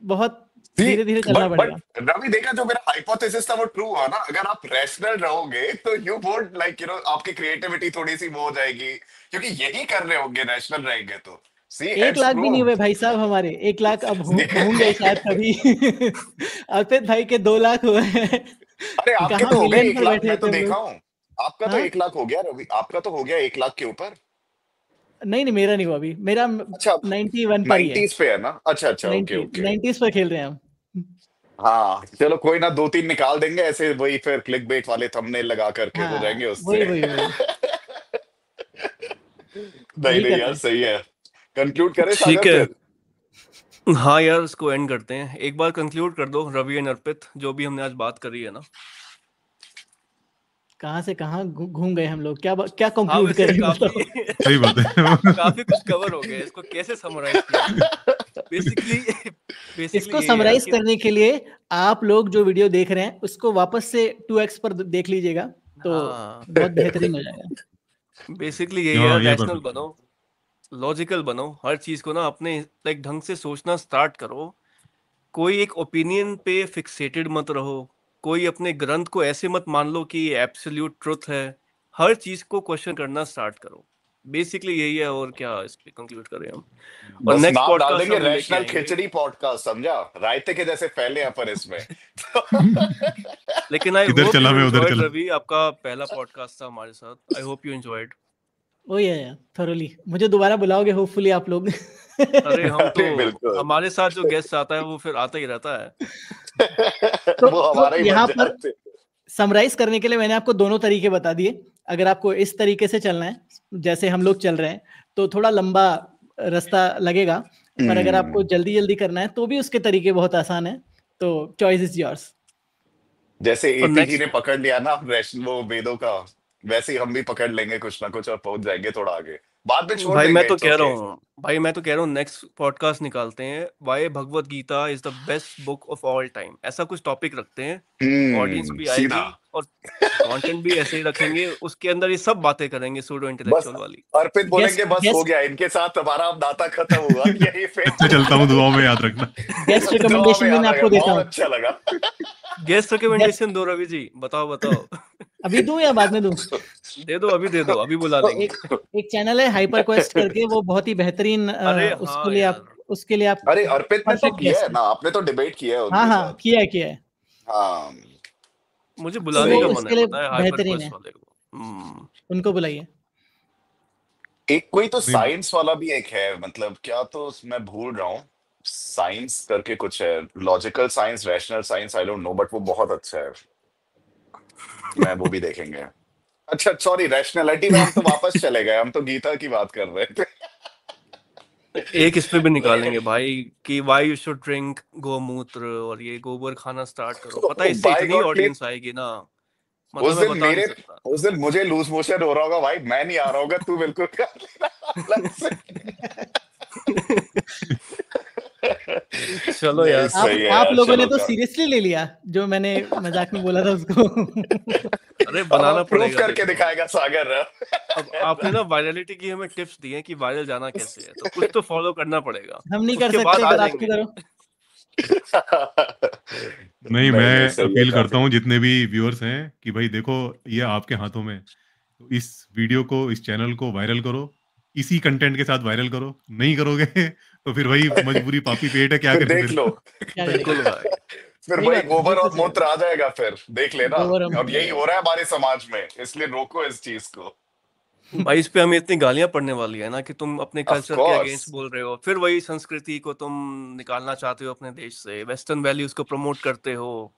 D: बहुत धीरे धीरे चलना पड़ेगा।
B: रवि देखा, जो मेरा हाइपोथेसिस था वो ट्रू हुआ ना। अगर आप रैशनल रहोगे तो यू वोंट लाइक आपकी क्रिएटिविटी थोड़ी सी वो हो जाएगी, क्योंकि यही कर रहे होंगे रैशनल रहेंगे तो। See,
D: 1 लाख भी नहीं हुए भाई साहब हमारे। 1 लाख अब होंगे शायद कभी। अर्पित भाई के 2 लाख हुए हैं।
B: अरे आपके
D: कहाँ
B: तो हो गए
D: मिलियन
B: 1
D: पर
B: लाख,
D: बैठे
B: मैं तो
D: थे हम
B: देखा
D: लोग।
B: हूँ। आपका तो
D: हाँ?
B: 1 लाख हो गया रवि, आपका तो हो गया 1 लाख के ऊपर।
D: नहीं, मेरा नहीं हुआ अभी। मेरा
B: अच्छा,
D: 91 पर ही है।
B: 90s पे है ना? अच्छा, ओके
D: 90s पर खेल रहे हैं हम।
B: हाँ चलो कोई ना, 2-3 निकाल देंगे ऐसे, वही फिर क्लिक बेट वाले थंबनेल लगा करके हो जाएंगे उससे।
D: वही।
B: नहीं यार, सही है। कंक्लूड करें
A: ठीक
B: सागर
A: है।
B: फिर?
A: हाँ यार, इसको एंड करते हैं। एक बार कंक्लूड कर दो रवि एंड अर्पित, जो भी हमने आज बात करी है ना।
D: कहाँ से कहाँ घूम गए हम लोग। क्या
A: हाँ,
D: कंक्लूड
A: वैसे
D: करें?
C: सही बात है।
A: काफी कुछ कवर हो गया। इसको कैसे समराइज किया? बेसिकली
D: इसको
A: यही है
D: समराइज
A: कि
D: करने के लिए आप लोग जो वीडियो देख रहे हैं उसको वापस से 2x पर देख लीजिएगा तो
A: हाँ
D: बहुत बेहतरीन हो जाएगा।
A: बेसिकली यही है,
C: हाँ ये
A: रैशनल
C: परफेक्ट
A: बनो, लॉजिकल बनो, हर चीज को ना अपने लाइक ढंग से सोचना स्टार्ट करो। कोई एक ओपिनियन पे फिक्सेटेड मत रहो, कोई अपने ग्रंथ को ऐसे मत मान लो कि ये एब्सोल्यूट ट्रुथ है। हर चीज को क्वेश्चन करना स्टार्ट करो। बेसिकली यही है, और क्या इस पे कंक्लूड करें हम। और
B: बस
A: नेक्स्ट
B: नाम डाल
A: पॉडकास्ट
B: देंगे
A: हम लेके
B: रैशनल
A: आएंगे,
B: खिचड़ी पॉडकास्ट, समझा? रायते के जैसे फैले हैं पर इसमें।
A: लेकिन आई
C: इधर
A: होप
C: चला
A: यू
C: मैं उधर
A: एंजॉयड
C: चला।
A: रवि, आपका पहला पॉडकास्ट था हमारे साथ। I hope you enjoyed.
D: Oh yeah thoroughly मुझे दोबारा बुलाओगे होपफुली आप लोग।
A: अरे हम तो,
B: अरे बिल्कुल।
A: हमारे साथ जो गेस्ट आता है वो फिर आता ही रहता है।
B: वो हमारा ही बन
D: यहाँ पर
B: जाते।
D: समराइज करने के लिए मैंने आपको दोनों तरीके बता दिए। अगर आपको इस तरीके से चलना है जैसे हम लोग चल रहे हैं तो थोड़ा लंबा रास्ता लगेगा, पर अगर आपको जल्दी जल्दी करना है तो भी उसके तरीके बहुत आसान है। तो चॉइस इज योर्स।
B: जैसे
A: और
B: एपी जी
A: नेक्स्ट,
B: ने पकड़ लिया ना वो वेदों का, वैसे ही हम भी पकड़ लेंगे कुछ ना कुछ और पहुंच जाएंगे थोड़ा आगे। बाद में छोड़
A: भाई मैं
B: देंगे,
A: तो
B: इट्स
A: कह रहा
B: ओके।
A: हूँ, नेक्स्ट पॉडकास्ट निकालते हैं, why Bhagavad Gita is the best book of all time. ऐसा कुछ टॉपिक रखते हैं, ऑडियंस भी
B: सीधा।
A: आएगी और कंटेंट भी ऐसे ही रखेंगे, उसके अंदर ये सब बातें करेंगे सूडो
B: बस
A: इंटेलेक्चुअल वाली।
B: अर्पित बोलेंगे बस हो
D: गेस्ट
B: गया, इनके साथ हमारा नाता खत्म हुआ यही पे।
C: अच्छा चलता हूँ, दुआओं में याद रखना।
D: गेस्ट
B: दुआ
D: रिकमेंडेशन
B: में
D: भी
B: याद
D: मैं
B: रखना,
D: आपको देता
B: बहुत
D: हूँ।
B: अच्छा लगा।
A: गेस्ट रिकमेंडेशन दो रवि जी, बताओ।
D: अभी दूं या बाद में दूं?
A: दे दो, अभी बुला लेंगे।
D: एक चैनल है हाइपर क्वेस्ट करके, वो बहुत ही बेहतरीन
A: अरे हाँ यार,
D: उसके लिए आप
B: अरे अर्पित ने तो
D: परफेक्ट
B: किया है
D: गेस्ट
B: ना,
D: है।
B: आपने तो डिबेट किया है
D: हाँ
B: उनके
D: हाँ
B: साथ।
D: किया है।
B: हाँ
A: मुझे
D: तो
A: बुलाने
D: वो
A: का
B: सही है।
A: मन है,
D: उसके लिए
A: पता है, हाइपर
D: बेहतरीन
A: क्वेस्ट
D: है,
A: वाले को।
D: उनको बुलाइए।
B: एक कोई तो
C: नहीं
B: साइंस वाला भी एक है, मतलब क्या, तो मैं भूल रहा हूँ, साइंस करके कुछ है, logical science, rational science, I don't know, but वो बहुत अच्छा है। मैं वो भी देखेंगे। अच्छा सॉरी, रैशनैलिटी में हम तो वापस चले गए, हम तो गीता की बात कर रहे थे।
A: एक इस पे भी निकालेंगे भाई कि व्हाई यू शुड ड्रिंक गोमूत्र, और ये गोबर खाना स्टार्ट करो। पता है इससे
B: बाय
A: इतनी
B: गॉड,
A: ऑडियंस आएगी ना,
B: उस
A: मतलब मैं
B: दिन
A: बता नहीं
B: मेरे
A: सकता।
B: उस दिन मुझे लूज मोशन हो रहा होगा भाई, मैं नहीं आ रहा होगा, तू बिल्कुल कर लेना अलग से।
A: चलो
B: नहीं
A: यार,
B: सही है
D: आप
B: यार,
D: लोगों ने
B: चलो
D: तो
B: का।
D: सीरियसली ले लिया जो मैंने मजाक में बोला था उसको।
A: अरे
B: अब
A: बनाना
B: प्रूव
A: पड़ेगा,
B: करके
A: देखो।
B: दिखाएगा सागर।
A: अब आपने ना वायरलिटी की हमें टिप्स दी हैं कि वायरल जाना कैसे है, तो कुछ तो फॉलो करना पड़ेगा,
D: हम नहीं कर
A: उसके बाद
D: सकते,
A: आ
D: अगर आप तो
A: जाएंगे।
D: करो।
C: नहीं,
B: नहीं नहीं,
C: मैं
B: सही है
C: अपील करता
B: काफी।
C: हूँ जितने भी व्यूअर्स हैं कि भाई देखो, ये आपके हाथों में है। तो इस वीडियो को, इस चैनल को वायरल करो, इसी कंटेंट के साथ वायरल करो। नहीं करोगे तो फिर वही मजबूरी, पापी पेट है, क्या
B: फिर
C: करें
B: देख
C: फिर।
B: लो।
D: क्या
A: बिल्कुल
D: करेंगे?
A: भाई।
B: फिर
D: सही
B: वही
D: बात है,
B: गोबर
D: बिल्कुल
B: और
D: सही बात
B: मूत्र आ जाएगा, फिर देख
D: है।
B: लेना।
D: गोबर हम
B: और यही हो रहा है हमारे समाज में, इसलिए रोको इस चीज को।
A: भाई इस पे हमें इतनी गालियां पड़ने वाली है ना कि तुम अपने
B: ऑफ
A: कल्चर के
B: कोर्स।
A: अगेंस्ट बोल रहे हो, फिर वही संस्कृति को तुम निकालना चाहते हो अपने देश से, वेस्टर्न वैल्यूज को प्रमोट करते हो।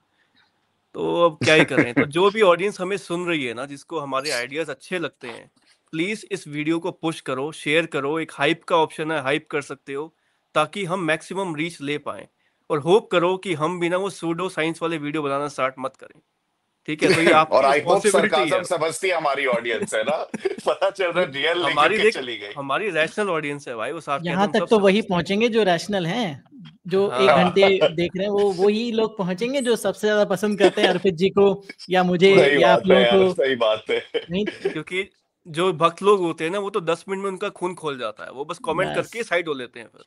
A: तो अब क्या ही करें। तो जो भी ऑडियंस हमें सुन रही है ना, जिसको हमारे आइडियाज अच्छे लगते हैं, प्लीज इस वीडियो को पुश करो, शेयर करो। एक हाइप का ऑप्शन है, हाइप कर सकते हो, ताकि हम मैक्सिमम रीच ले पाएं। और होप करो कि हम भी ना वो सूडो साइंस वाले वीडियो बनाना स्टार्ट मत करें, ठीक है? तो ये
B: और
A: आपकी
B: आई होप
A: रिस्पॉन्सिबिलिटी है।
B: सरकाजम समझती है हमारी ऑडियंस, है ना? पता चल रहा है रियल लेकर
A: हमारी
B: के
A: देख,
B: चली गई।
A: हमारी रैशनल ऑडियंस है भाई, वो
D: यहाँ
A: सार्केज्म
D: तक
A: सब
D: तो वही
A: समझते हैं।
D: पहुंचेंगे जो रैशनल हैं, जो एक
A: हाँ
D: घंटे देख रहे हैं, वो वही लोग पहुंचेंगे जो सबसे ज्यादा पसंद करते हैं अर्पित जी को, या मुझे,
A: वही
B: सही
D: या आप
B: बात है
D: लोगों
B: यार,
D: को।
B: सही बात है।
D: नहीं,
A: क्योंकि जो भक्त लोग होते हैं ना, वो तो 10 मिनट में उनका खून खोल जाता है, वो बस कमेंट
D: बस
A: करके साइड हो लेते हैं फिर।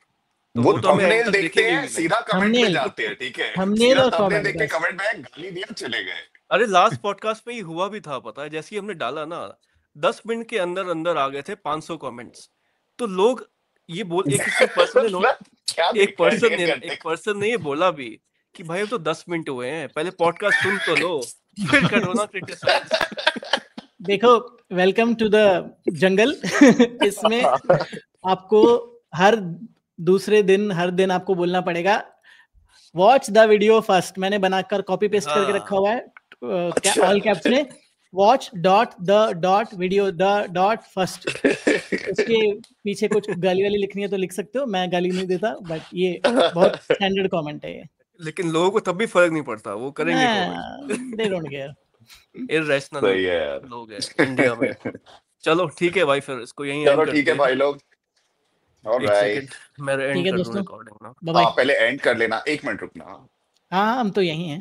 A: तो
B: वो
A: वो तो हमें एंड
B: थंबनेल
A: तक
B: देखते
A: देखेंगे
B: हैं,
A: भी नहीं।
B: सीधा कमेंट में
D: थंबनेल,
B: जाते हैं, ठीक है?
D: थंबनेल
B: सीधा
D: और
B: थंबनेल
D: कमेंट
B: देख के
D: बस।
B: कमेंट में गाली दिया, चले गए।
A: अरे लास्ट पॉडकास्ट में ही हुआ भी था, पता है? जैसे ही हमने डाला ना, 10 मिनट के अंदर अंदर आ गए थे 500 कमेंट्स। तो लोग ये बोल, एक किसी पर्सन ने नोट,
B: क्या
A: एक
B: देखा है
A: पर्सन
B: 1.5
A: ने
B: घंटे?
A: एक पर्सन ने ये बोला भी कि भाई अब तो 10 मिनट हुए हैं, पहले पॉडकास्ट सुन तो लो, फिर करो ना क्रिटिसाइज।
D: देखो, वेलकम टू द जंगल। इसमें आपको हर दूसरे दिन, हर दिन आपको बोलना पड़ेगा वॉच द वीडियो फर्स्ट। मैंने बनाकर कॉपी पेस्ट करके रखा
A: हाँ
D: हुआ है
B: अच्छा।
D: ऑल कैप्स में, watch dot the dot video the dot first. उसके पीछे कुछ गाली वाली लिखनी है तो लिख सकते हो, मैं गाली नहीं देता, बट ये बहुत स्टैंडर्ड कमेंट है ये।
A: लेकिन लोगों को तब भी फर्क नहीं पड़ता, वो करेंगे comment.
D: They don't care.
A: Irrational
B: सही है यार।
A: लोग हैं इंडिया में। चलो ठीक है भाई, फिर इसको यहीं एंड
B: चलो ठीक
A: करते
B: है
A: हैं।
B: भाई लोग,
A: एक
B: ऑलराइट,
A: सेकंड मैं एंड
D: ठीक है
A: कर दूं
D: दोस्तों,
A: रिकॉर्डिंग ना।
D: Bye bye.
B: हाँ पहले एंड कर लेना, 1 मिनट रुकना।
D: हाँ हम तो यहीं हैं।